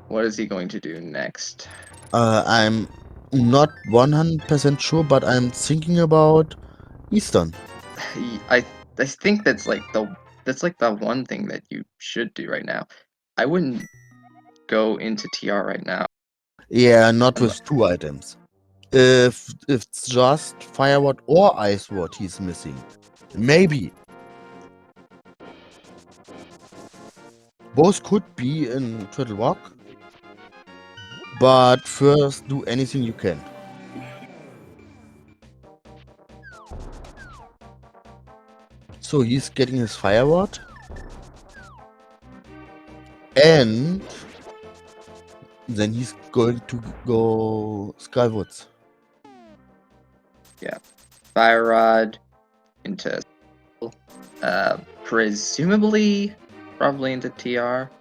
what is he going to do next? I'm not 100% sure, but I'm thinking about Eastern. I think that's like the one thing that you should do right now. I wouldn't go into TR right now. Yeah, not with 2 items. If it's just Fireward or Ice Ward he's missing, maybe. Both could be in Turtle Rock, but first do anything you can. So he's getting his Fireward, and then he's going to go Skywoods. Yeah, Fire Rod into presumably probably into TR.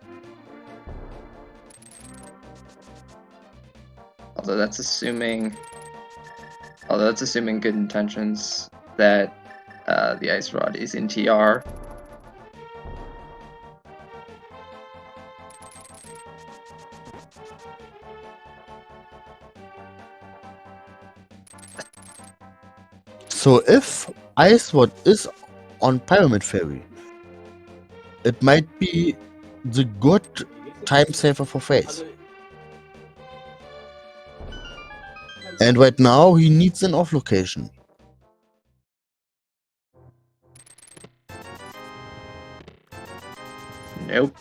Although that's assuming good intentions that the Ice Rod is in TR. So if Ice Ward is on Pyramid Ferry, it might be the good time saver for Face. And right now he needs an off location. Nope.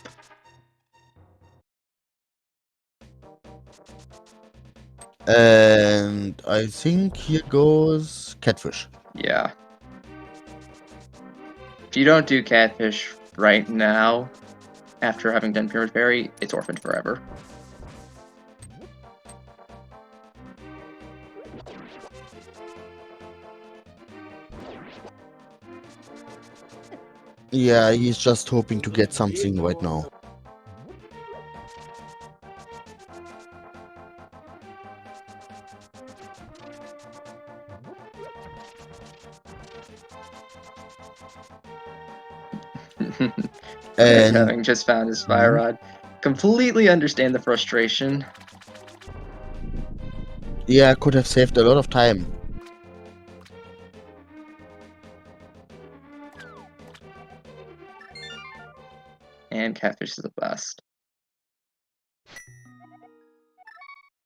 And I think here goes Catfish. Yeah. If you don't do Catfish right now, after having done Pyramid Fairy, it's orphaned forever. Yeah, he's just hoping to get something right now. Fred, And having just found his fire rod, completely understand the frustration. yeah, could have saved a lot of time. And Catfish is the best.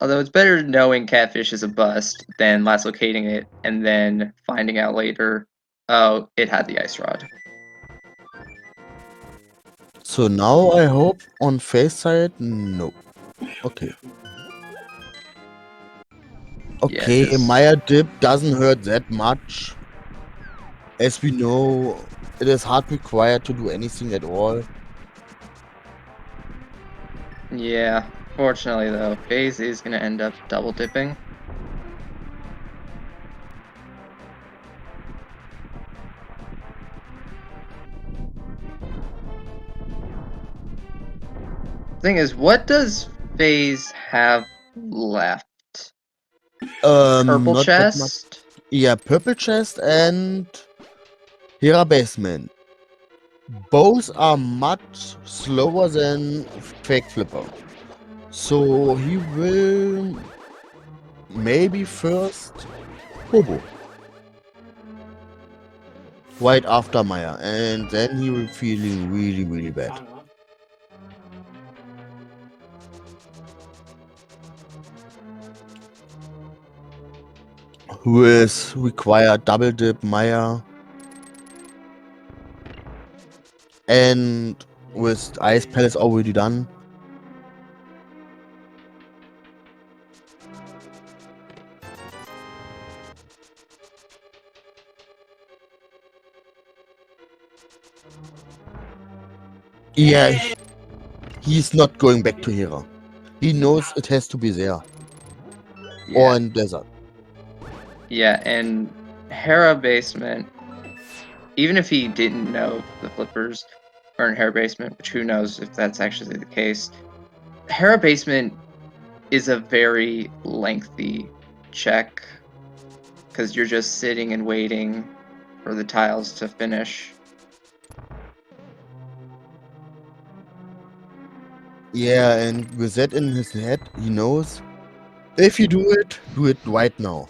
Although it's better knowing Catfish is a bust than last locating it and then finding out later, oh, it had the ice rod. So now I hope on face side, no. Okay. Okay, Yeah, Maya dip doesn't hurt that much. As we know, it is hard required to do anything at all. yeah. Fortunately, though, FaZe is going to end up double dipping. Thing is, what does FaZe have left? Purple Not that much. chest? Yeah, purple chest and Hera basement. Both are much slower than fake flipper. So he will maybe first Hobo. Right after Maya, and then he will feeling really, really bad. With require double dip Maya, and with Ice Palace already done. Yeah, he's not going back to Hera. He knows it has to be there. Yeah. Or in desert. Yeah, and Hera basement, even if he didn't know the flippers are in Hera basement, which who knows if that's actually the case, Hera basement is a very lengthy check because you're just sitting and waiting for the tiles to finish. Yeah, and with that in his head, he knows if you do it right now.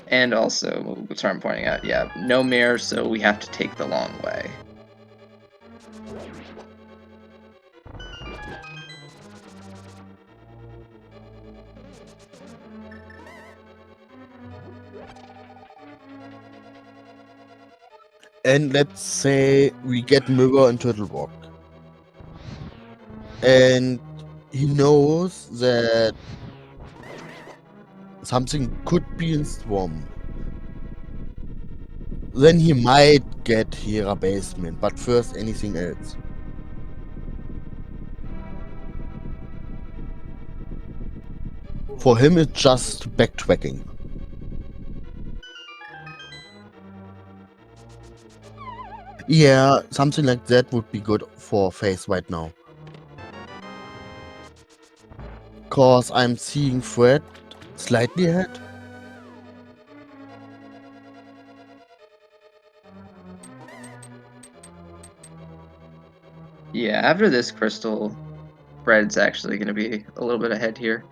And also, which I'm pointing out, yeah, no mirror, so we have to take the long way. And let's say we get Mirror and Turtle Walk. And he knows that something could be in Swarm. Then he might get Hera basement, but first anything else. For him, it's just backtracking. Yeah, something like that would be good for FaZe right now. Cause I'm seeing Fred slightly ahead. Yeah, after this crystal, Fred's actually going to be a little bit ahead here.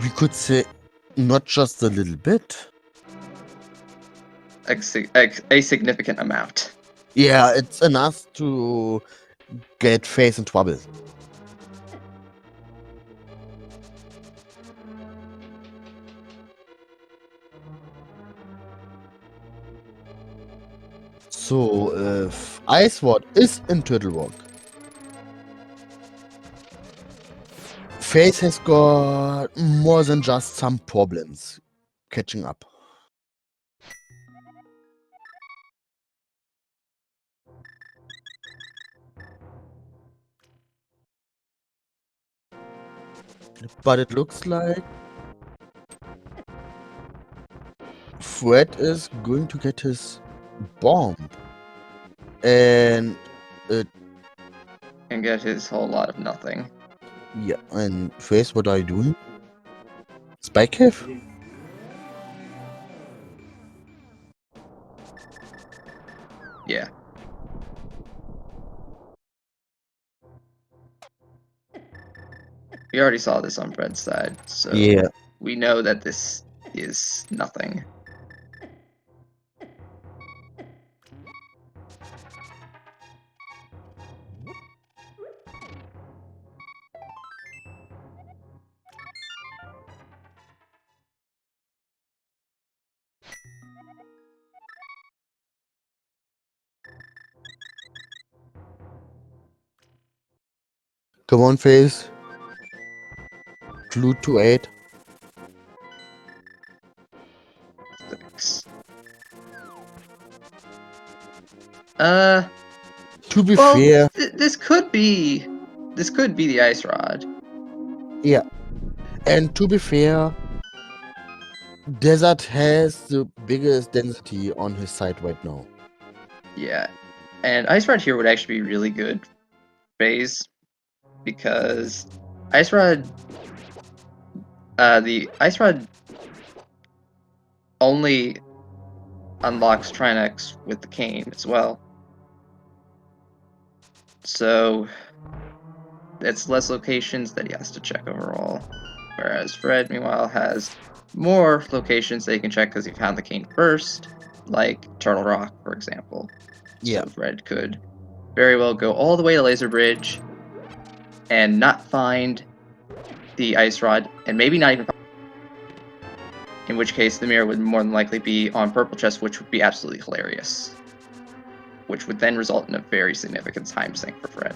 We could say not just a little bit. A significant amount. Yeah, it's enough to get FaZe in trouble. So if Ice Ward is in Turtle Walk, FaZe has got more than just some problems catching up. But it looks like Fred is going to get his bomb. And And get his whole lot of nothing. yeah, and FaZe, what are you doing? Spike cave? Yeah. We already saw this on Fred's side, so Yeah. we know that this is nothing. Come on, FaZe. Glued to 8. 6. To be Well, fair, this could be the ice rod. yeah. And to be fair, Desert has the biggest density on his side right now. Yeah. And ice rod here would actually be really good phase because ice rod the ice rod only unlocks Trinex with the cane as well. So it's less locations that he has to check overall. Whereas Fred, meanwhile, has more locations that he can check because he found the cane first, like Turtle Rock, for example. Yeah. So Fred could very well go all the way to Laser Bridge and not find the ice rod, and maybe not even, in which case the mirror would more than likely be on Purple Chest, which would be absolutely hilarious, which would then result in a very significant time sink for Fred.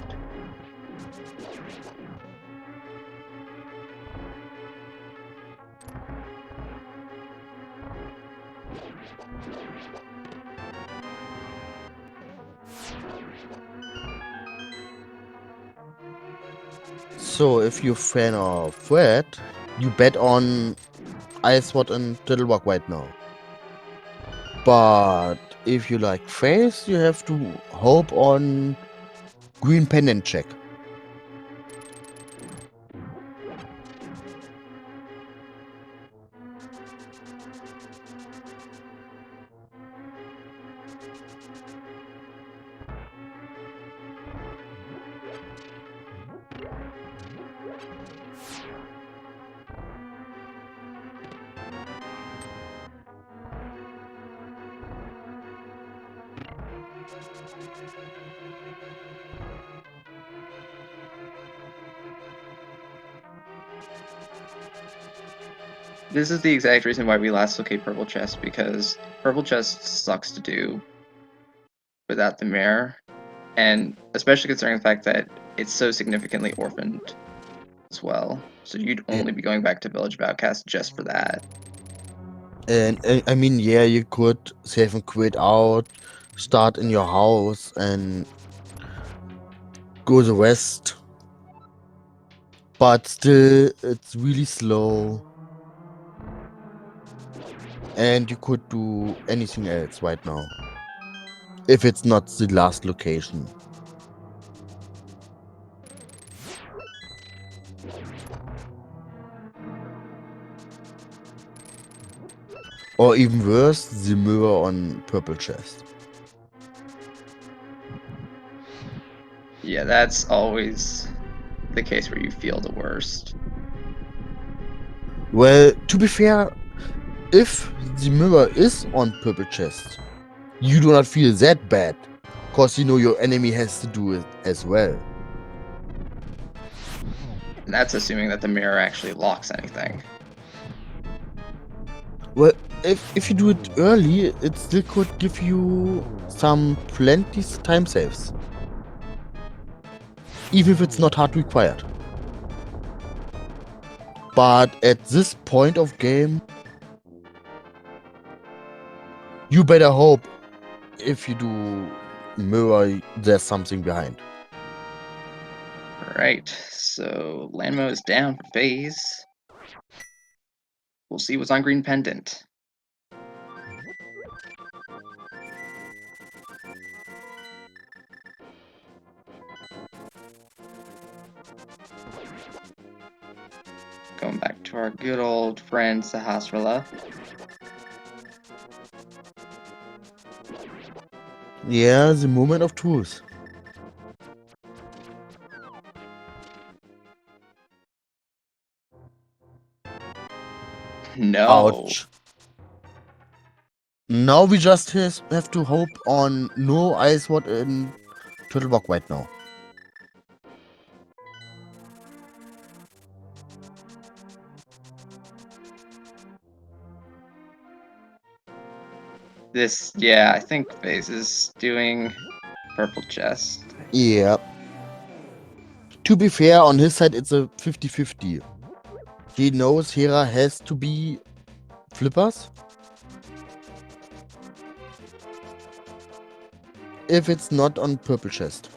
So if you're a fan of Fred, you bet on Ice Sword and Turtle Rock right now. But if you like FaZe, you have to hope on Green Pendant check. This is the exact reason why we last locate Purple Chest, because Purple Chest sucks to do without the mirror, and especially considering the fact that it's so significantly orphaned as well. So you'd only be going back to Village of Outcast just for that. And I mean, yeah, you could save and quit out, start in your house, and go the west. But still, it's really slow. And you could do anything else right now. If it's not the last location. Or even worse, the mirror on Purple Chest. Yeah, that's always the case where you feel the worst. Well, to be fair, if the mirror is on Purple Chest, you do not feel that bad. Cause you know your enemy has to do it as well. And that's assuming that the mirror actually locks anything. Well, if you do it early, it still could give you some plenty time saves. Even if it's not hard required. But at this point of game, you better hope if you do mirror, there's something behind. Right, so Lanmo is down for phase. We'll see what's on green pendant. Going back to our good old friend Sahasrara. Yeah, the moment of truth. No. Ouch. Now we just have to hope on no Ice What in Turtle Rock right now. This, yeah, I think phase is doing purple chest. Yeah. To be fair, on his side, it's a 50-50. He knows Hera has to be flippers. If it's not on purple chest.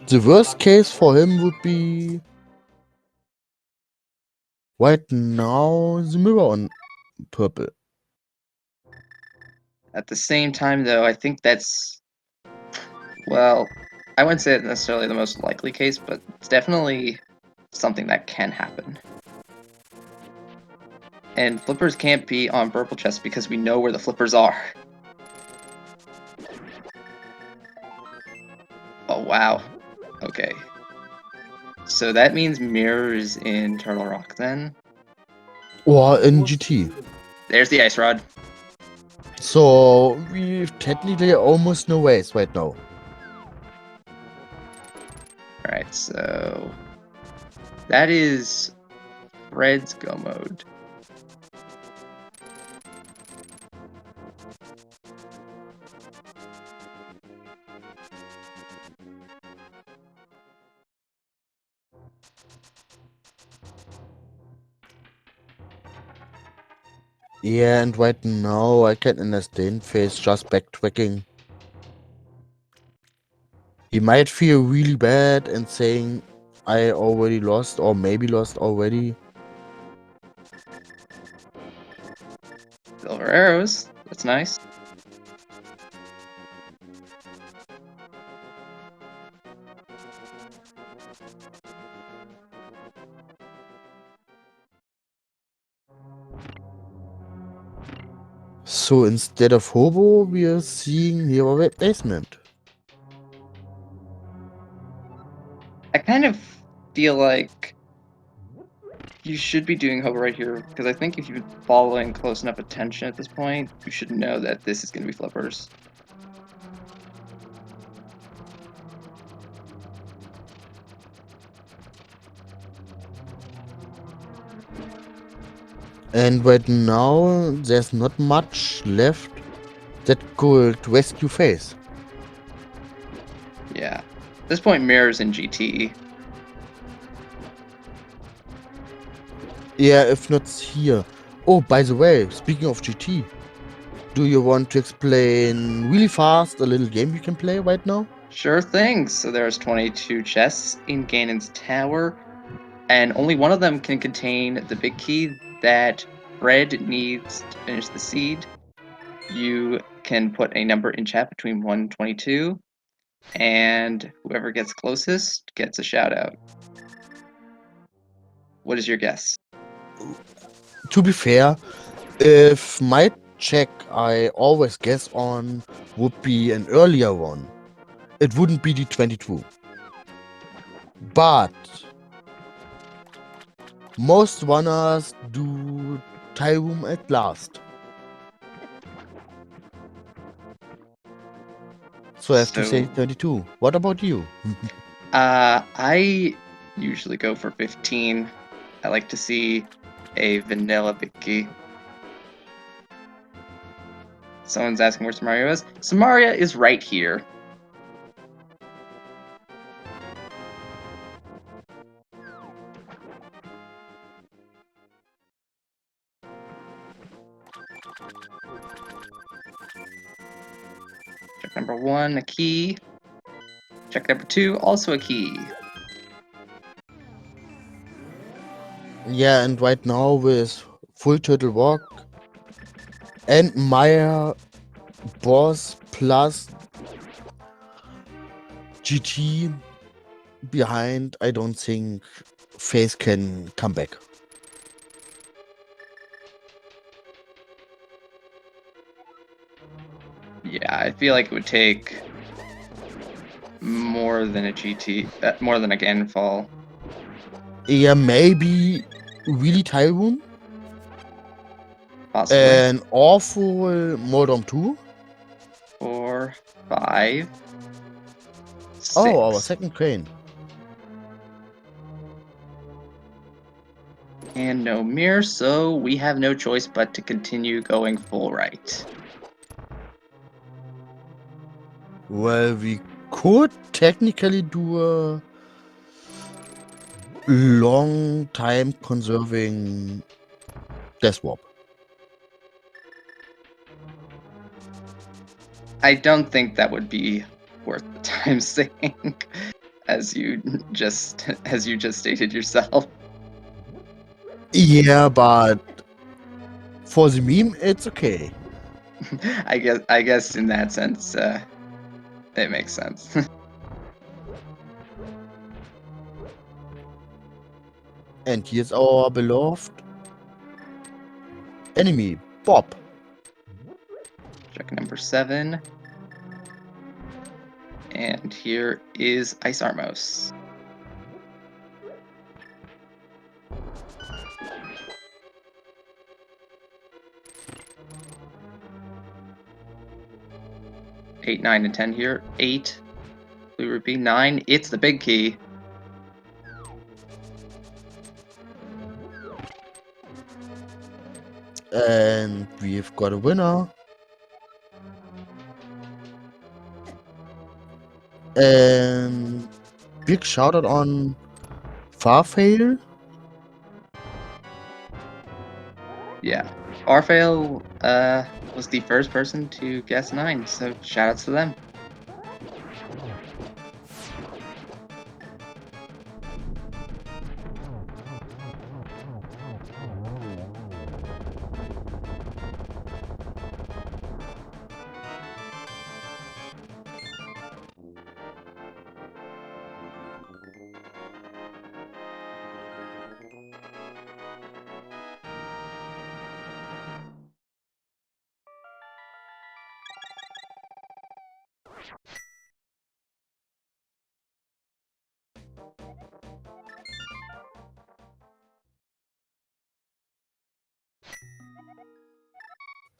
The worst case for him would be right now the mirror on purple. At the same time, though, I think that's, well, I wouldn't say it's necessarily the most likely case, but it's definitely something that can happen. And flippers can't be on purple chest because we know where the flippers are. Oh, wow. Okay. So that means mirrors in Turtle Rock, then? Or in GT. There's the ice rod. So we've technically almost no ways right now. Alright, so that is Fred's go mode. Yeah, and right now I can understand Face just backtracking. He might feel really bad and saying, I already lost or maybe lost already. Silver arrows. That's nice. So instead of Hobo, we are seeing Hero Replacement. I kind of feel like you should be doing hover right here, because I think if you've been following close enough attention at this point, you should know that this is going to be flippers. And right now, there's not much left that could rescue Face. Yeah. At this point, mirrors in GT. Yeah, if not here. Oh, by the way, speaking of GT, do you want to explain really fast a little game you can play right now? Sure thing. So there's 22 chests in Ganon's tower, and only one of them can contain the big key that Fred needs to finish the seed. You can put a number in chat between 1 and 22, and whoever gets closest gets a shout out. What is your guess? To be fair, if my check I always guess on would be an earlier one, it wouldn't be the 22. But most runners do Tyroom at last. So I have to say 32. What about you? I usually go for 15. I like to see a vanilla big key. Someone's asking where Samaria is. Samaria is right here. Check number 1, a key. Check number 2, also a key. Yeah, and right now with full turtle walk and Maya boss plus GT behind, I don't think FaZe can come back. Yeah, I feel like it would take more than a GT, more than a Ganon fall. Yeah, maybe really Tyrone. Possibly. An awful Modom 2. 4, 5, 6. Oh, our second crane. And no mirror, so we have no choice but to continue going full right. Well, we could technically do a long time conserving death warp. I don't think that would be worth the time sink, as you just stated yourself. Yeah, but for the meme, it's okay. I guess in that sense, it makes sense. And here's our beloved enemy, Bob. Check number 7. And here is Ice Armos. Eight, 9, and 10 here. 8, Blue Rupee. 9, it's the big key. And we've got a winner. And big shout out on Farfail. Yeah. Arfail was the first person to guess 9, so shoutouts to them.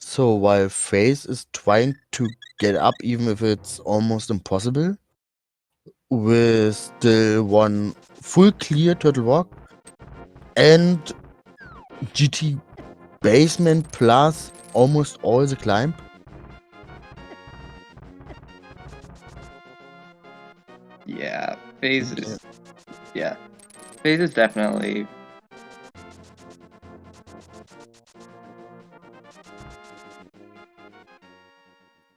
So while FaZe is trying to get up, even if it's almost impossible, with still one full clear turtle walk and GT basement plus almost all the climb. Yeah, FaZe is definitely.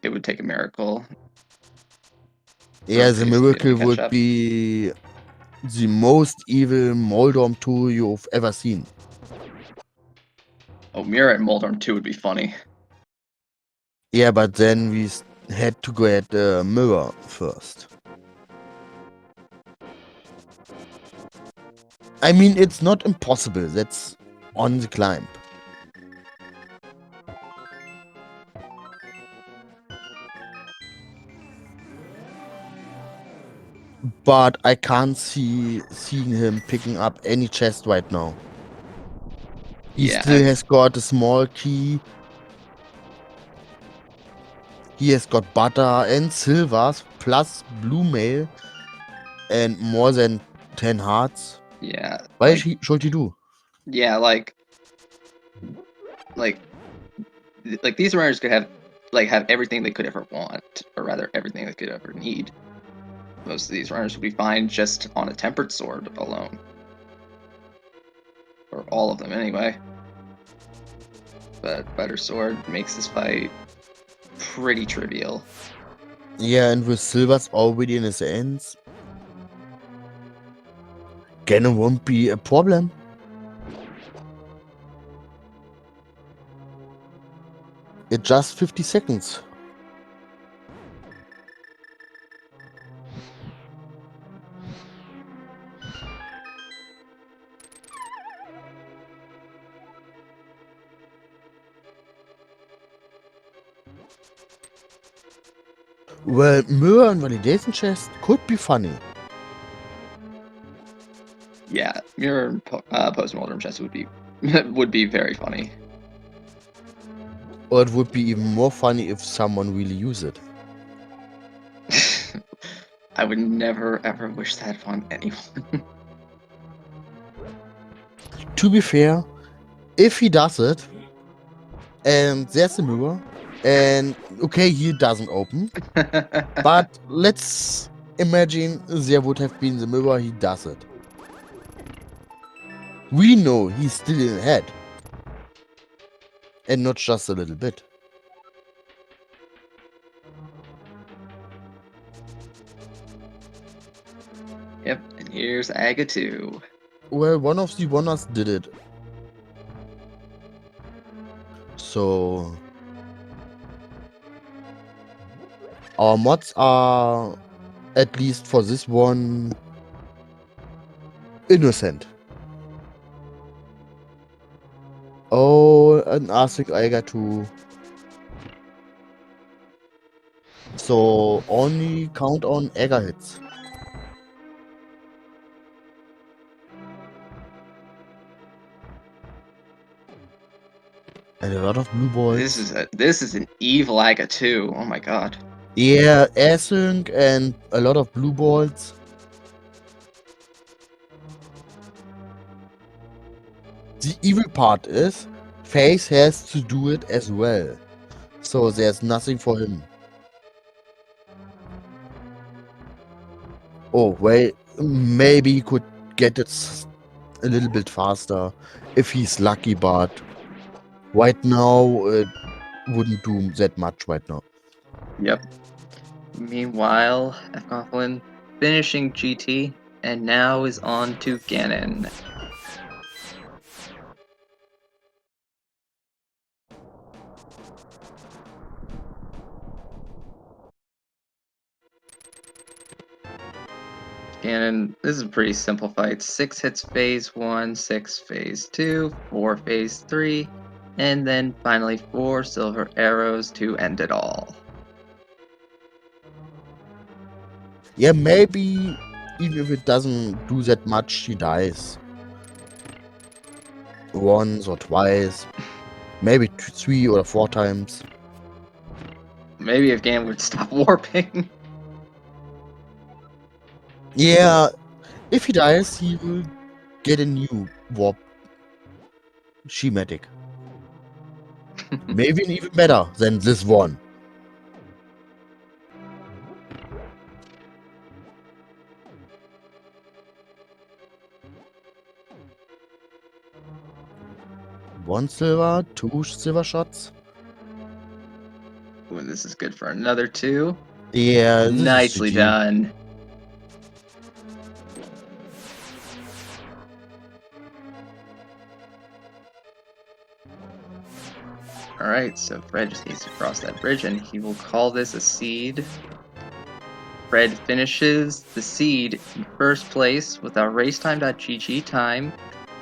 It would take a miracle. Yeah, the FaZe to be able miracle to catch would up. be the most evil Moldorm 2 you've ever seen. Oh, Mirror at Moldorm 2 would be funny. Yeah, but then we had to get the mirror first. I mean, it's not impossible. That's on the climb. But I can't seeing him picking up any chest right now. He still has got a small key. He has got butter and silvers plus blue mail and more than 10 hearts. Yeah. Why should he do? Yeah, like these runners could have like have everything they could ever want, or rather everything they could ever need. Most of these runners would be fine just on a tempered sword alone. Or all of them anyway. But better sword makes this fight pretty trivial. Yeah, and with Silver's already in his hands, Ganon won't be a problem. It's just 50 seconds. Well, mirror and validation chest could be funny. Yeah, mirror and post-mortem chest would be would be very funny. Or it would be even more funny if someone really used it. I would never ever wish that on anyone. To be fair, if he does it, and there's a mirror, and okay, he doesn't open, but let's imagine there would have been the mirror, he does it. We know he's still in the head. And not just a little bit. Yep, and here's Aga 2. Well, one of the runners did it. So our mods are, at least for this one, innocent. Oh, and I think I got to. So only count on Egger hits. And a lot of blue balls. This is an evil Aga 2. Oh my god. Yeah, async and a lot of blue balls. The evil part is, Face has to do it as well. So there's nothing for him. Oh, well, maybe he could get it a little bit faster if he's lucky, but right now it wouldn't do that much right now. Yep. Meanwhile, Efcoughlin finishing GT, and now is on to Ganon. Ganon, this is a pretty simple fight. 6 hits phase 1, 6 phase 2, 4 phase 3, and then finally 4 silver arrows to end it all. Yeah, maybe even if it doesn't do that much, he dies. Once or twice, maybe 3 or 4 times. Maybe if Ganon would stop warping. Yeah, if he dies, he will get a new warp schematic. Maybe even better than this one. One silver, 2 silver shots. Ooh, this is good for another 2. Yeah, this Nicely is GG. done. Alright, so Fred just needs to cross that bridge, and he will call this a seed. Fred finishes the seed in first place with a racetime.gg time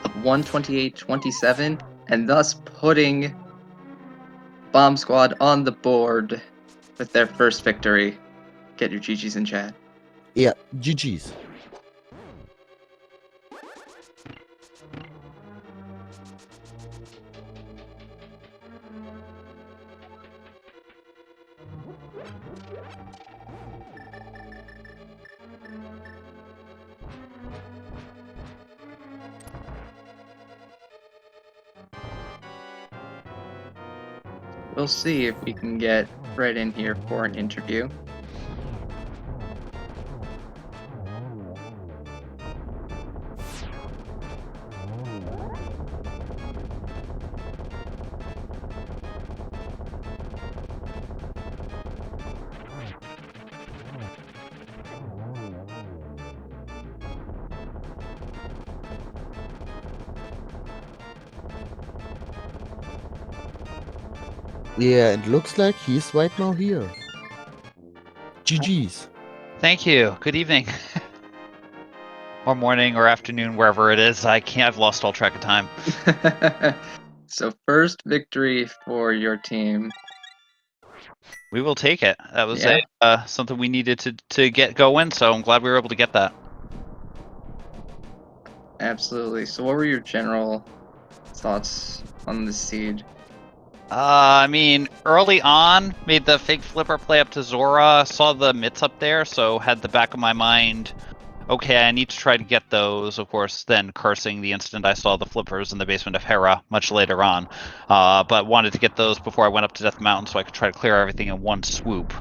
of 1:28.27, and thus putting Bomb Squad on the board with their first victory. Get your GGs in chat. Yeah, GG's. We'll see if we can get right in here for an interview. Yeah, and looks like he's right now here. GG's. Thank you. Good evening. Or morning or afternoon, wherever it is. I've lost all track of time. So first victory for your team. We will take it. That was Yeah. something we needed to get going, so I'm glad we were able to get that. Absolutely. So what were your general thoughts on the seed? I mean, early on, made the fake flipper play up to Zora, saw the mitts up there, so had the back of my mind, okay, I need to try to get those, of course, then cursing the instant I saw the flippers in the basement of Hera much later on. But wanted to get those before I went up to Death Mountain so I could try to clear everything in one swoop.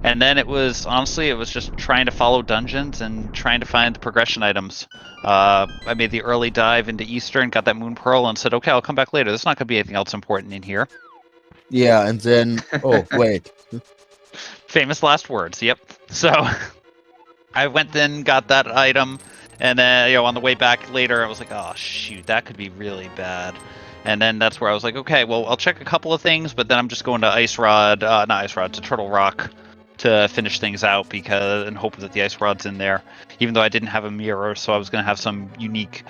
And then it was just trying to follow dungeons and trying to find the progression items. I made the early dive into Eastern, got that Moon Pearl, and said, okay, I'll come back later. There's not going to be anything else important in here. Yeah, and then, oh, wait. Famous last words, yep. So I went then, got that item, and then, on the way back later, I was like, oh, shoot, that could be really bad. And then that's where I was like, okay, well, I'll check a couple of things, but then I'm just going to to Turtle Rock to finish things out and hope that the Ice Rod's in there, even though I didn't have a mirror, so I was going to have some unique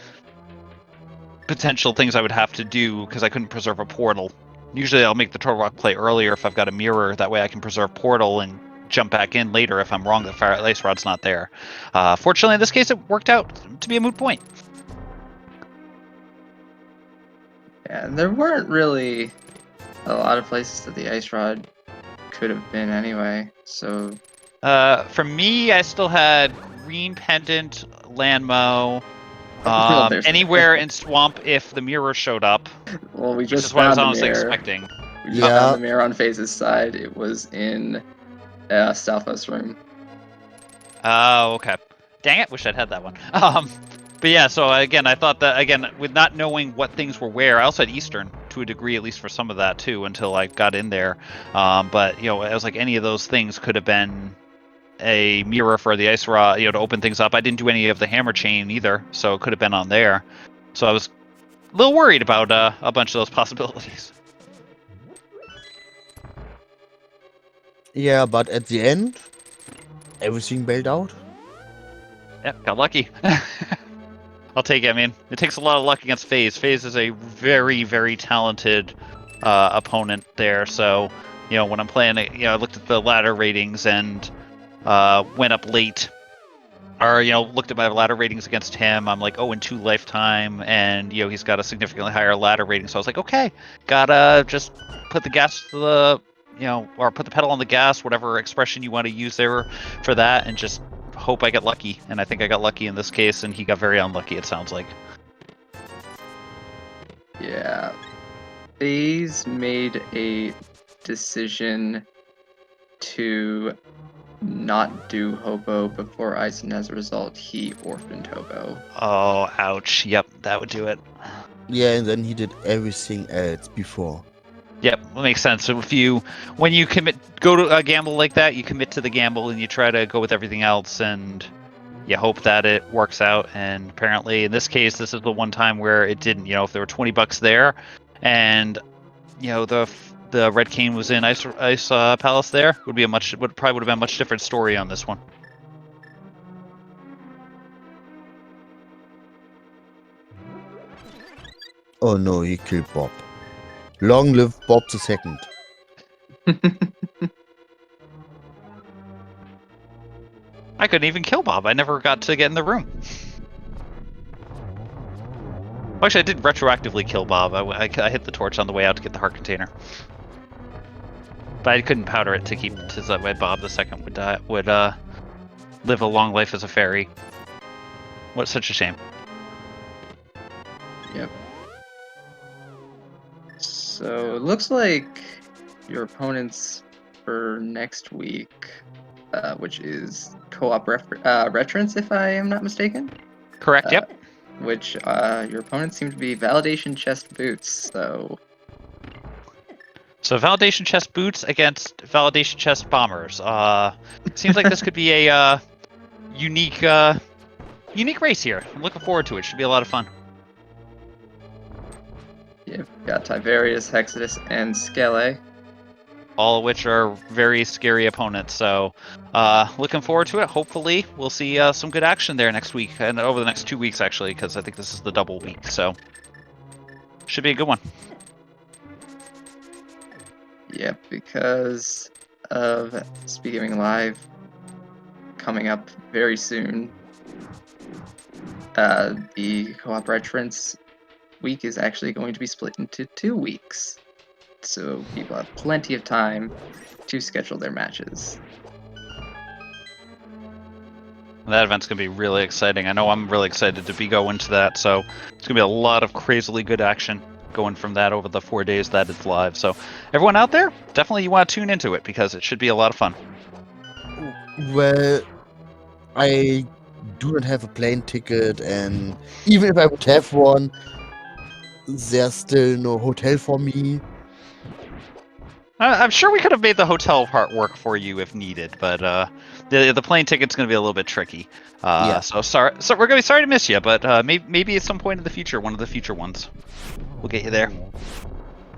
potential things I would have to do because I couldn't preserve a portal. Usually I'll make the Turtle Rock play earlier if I've got a mirror, that way I can preserve portal and jump back in later if I'm wrong that Fire Ice Rod's not there. Fortunately, in this case, it worked out to be a moot point. Yeah, there weren't really a lot of places that the Ice Rod could have been anyway, so... For me, I still had Green Pendant, Landmo, anywhere in Swamp if the mirror showed up. Well, we which just is what I was found the honestly mirror. expecting. We just found the mirror on FaZe's side. It was in Southwest Room. Oh, okay. Dang it, wish I'd had that one. But yeah, so again, I thought that, again, with not knowing what things were where, I also had Eastern to a degree, at least for some of that too, until I got in there. But, I was like, any of those things could have been a mirror for the Ice Rod, to open things up. I didn't do any of the Hammer Chain either, so it could have been on there. So I was a little worried about a bunch of those possibilities. Yeah, but at the end, everything bailed out. Yep, got lucky. I'll take it. I mean, it takes a lot of luck against FaZe. FaZe is a very, very talented opponent there. So, when I'm playing it, I looked at the ladder ratings and went up late. Or, looked at my ladder ratings against him. I'm like 0-2 lifetime, and, he's got a significantly higher ladder rating. So I was like, okay, gotta just put the gas to the, or put the pedal on the gas, whatever expression you want to use there for that, and just hope I get lucky. And I think I got lucky in this case, and he got very unlucky, it sounds like. Yeah. FaZe made a decision to not do Hobo before Ice, and as a result, he orphaned Hobo. Oh, ouch. Yep, that would do it. Yeah, and then he did everything else before. Yep, that makes sense. So when you go to a gamble like that, you commit to the gamble and you try to go with everything else, and you hope that it works out. And apparently, in this case, this is the one time where it didn't. If there were $20 there, and the Red Cane was in Ice Palace, there would probably have been a much different story on this one. Oh no, he killed Bob. Long live Bob the Second. I couldn't even kill Bob. I never got to get in the room. Actually, I did retroactively kill Bob. I hit the torch on the way out to get the heart container. But I couldn't powder it to keep so that way Bob the Second would live a long life as a fairy. What such a shame. Yep. So it looks like your opponent's for next week, which is co-op reference, if I am not mistaken. Correct. Yep. Which your opponents seem to be validation chest boots. So validation chest boots against validation chest bombers. Seems like this could be a unique race here. I'm looking forward to it. Should be a lot of fun. You've got Tiberius, Hexadus, and Skele. All of which are very scary opponents. So looking forward to it. Hopefully we'll see some good action there next week and over the next 2 weeks, actually, because I think this is the double week. So should be a good one. Yep, because of SpeedGaming Live coming up very soon, the co-op reference week is actually going to be split into 2 weeks. So people have plenty of time to schedule their matches. That event's going to be really exciting. I know I'm really excited to be going to that. So it's going to be a lot of crazily good action going from that over the 4 days that it's live. So everyone out there, definitely you want to tune into it because it should be a lot of fun. Well, I do not have a plane ticket, and even if I would have one, there's still no hotel for me. I'm sure we could have made the hotel part work for you if needed, but the plane ticket's going to be a little bit tricky. Yeah. So sorry. So we're going to be sorry to miss you, but maybe at some point in the future, one of the future ones, we'll get you there.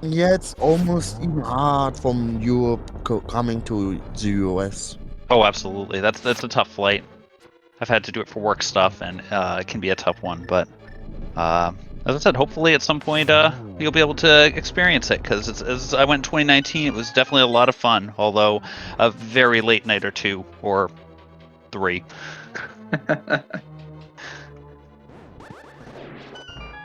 Yeah, it's almost even hard from Europe coming to the US. Oh, absolutely. That's a tough flight. I've had to do it for work stuff, and it can be a tough one. But as I said, hopefully at some point you'll be able to experience it, because as I went in 2019, it was definitely a lot of fun, although a very late night or 2 or 3.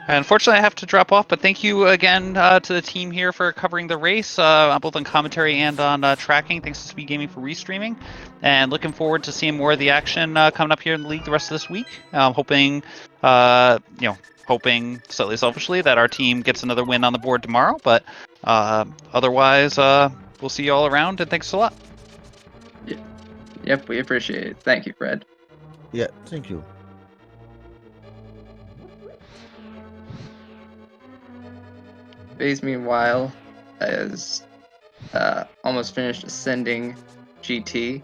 Unfortunately, I have to drop off, but thank you again to the team here for covering the race, both on commentary and on tracking. Thanks to SpeedGaming for restreaming, and looking forward to seeing more of the action coming up here in the league the rest of this week. Hoping slightly selfishly that our team gets another win on the board tomorrow, but otherwise, we'll see you all around, and thanks a lot. Yep, we appreciate it. Thank you, Fred. Yeah, thank you. FaZe, meanwhile, has almost finished ascending GT.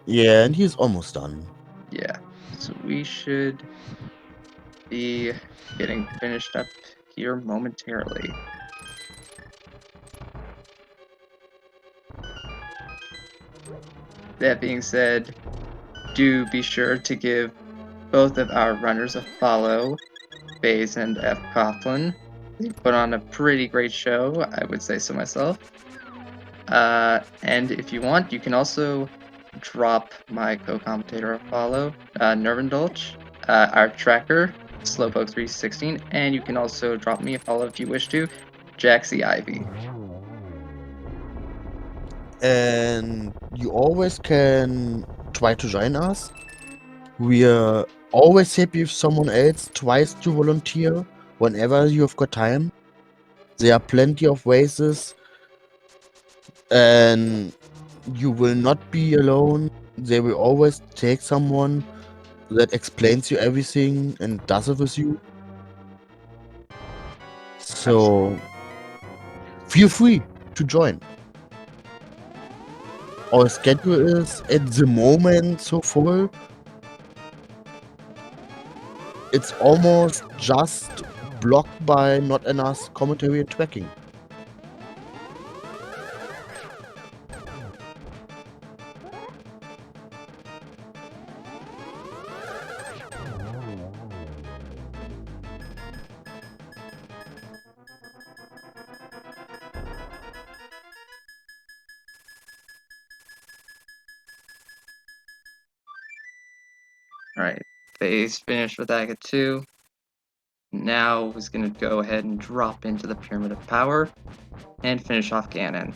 Yeah, and he's almost done. Yeah, so we should be getting finished up here momentarily. That being said, do be sure to give both of our runners a follow, FaZe and F. Coughlin. They put on a pretty great show, I would say so myself. And if you want, you can also drop my co-commentator a follow, Nervindulch, our tracker, Slowpoke316, and you can also drop me a follow if you wish to, Jaxie Ivy. And you always can try to join us. We are always happy if someone else tries to volunteer whenever you have got time. There are plenty of races, and you will not be alone. They will always take someone that explains you everything and does it with you. So feel free to join. Our schedule is at the moment so full. It's almost just blocked by not enough commentary and tracking. Alright, FaZe finished with Aga 2. Now he's going to go ahead and drop into the Pyramid of Power and finish off Ganon.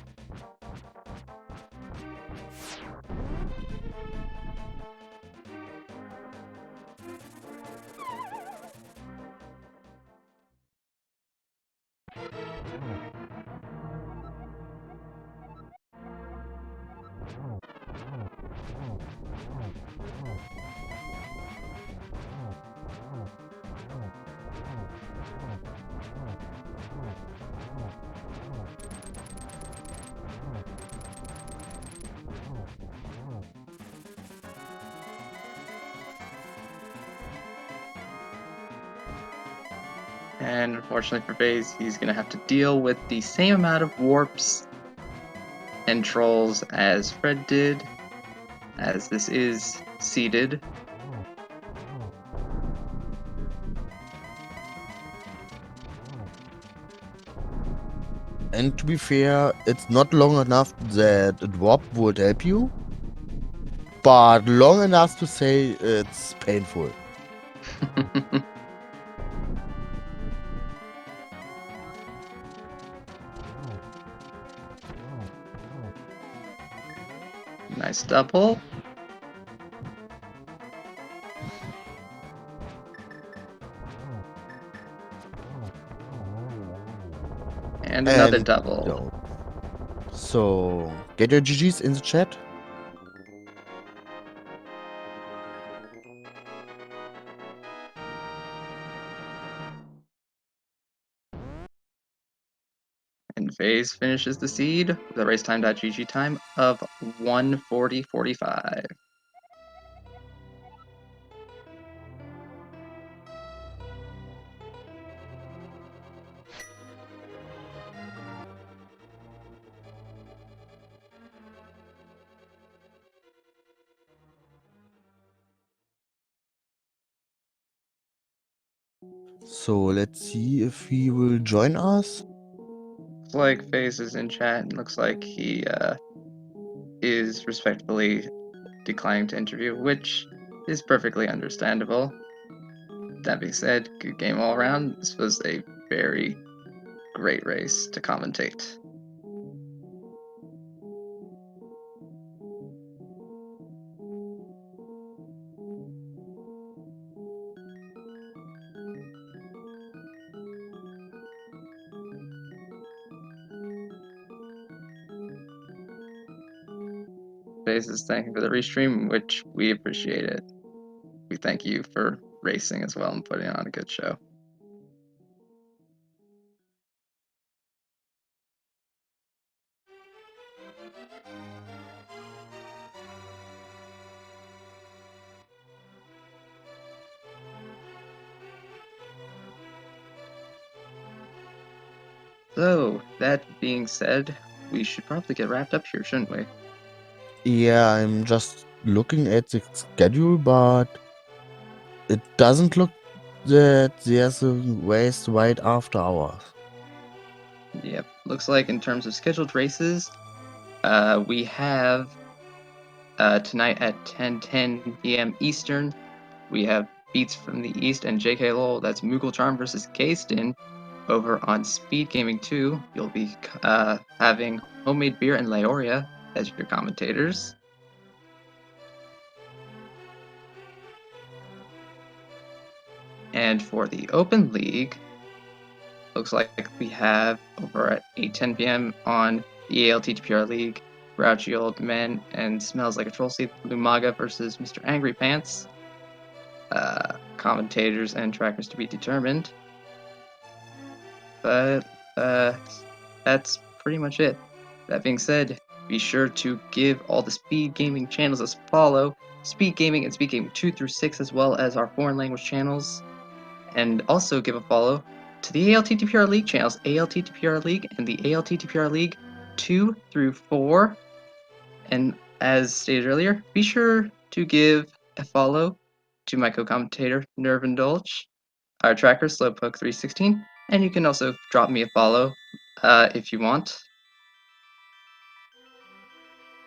And unfortunately for FaZe, he's going to have to deal with the same amount of warps and trolls as Fred did, as this is seeded. And to be fair, it's not long enough that a drop would help you, but long enough to say it's painful. Nice double. And another And double. no. So, get your GGs in the chat. And FaZe finishes the seed with a racetime.gg time of 1:40:45. So, let's see if he will join us. Looks like FaZe is in chat, and looks like he is respectfully declining to interview, which is perfectly understandable. That being said, good game all around. This was a very great race to commentate. FaZe is thanking for the restream, which we appreciate it. We thank you for racing as well and putting on a good show. So, that being said, we should probably get wrapped up here, shouldn't we? Yeah, I'm just looking at the schedule, but it doesn't look that there's a race right after ours. Yep. Looks like in terms of scheduled races, we have tonight at 10:10 p.m. Eastern, we have Beats from the East and JK Lowell. That's Moogle Charm versus Kayston. Over on Speed Gaming 2, you'll be having Homemade Beer and Leoria as your commentators. And for the Open League, looks like we have over at 8:10 p.m. on the ALTTPR League, Grouchy Old Men and Smells Like a Troll Seed Lumaga versus Mr. Angry Pants. Commentators and trackers to be determined. But that's pretty much it. That being said, be sure to give all the Speed Gaming channels a follow, Speed Gaming and Speed Gaming 2 through 6, as well as our foreign language channels. And also give a follow to the ALTTPR League channels, ALTTPR League and the ALTTPR League 2 through 4. And as stated earlier, be sure to give a follow to my co-commentator, Nerve Indulge, our tracker, Slowpoke316, and you can also drop me a follow if you want.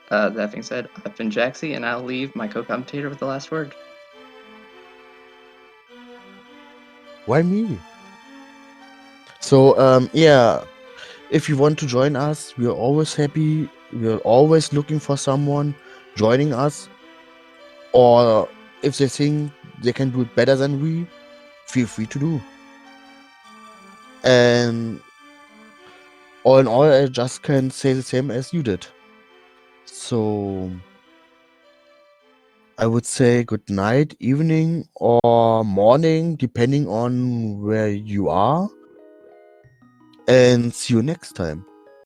That being said, I've been Jaxie, and I'll leave my co-commentator with the last word. Why me? So, yeah, if you want to join us, we're always happy. We're always looking for someone joining us. Or if they think they can do it better than we, feel free to do. And all in all, I just can say the same as you did. So I would say good night, evening, or morning, depending on where you are. And see you next time.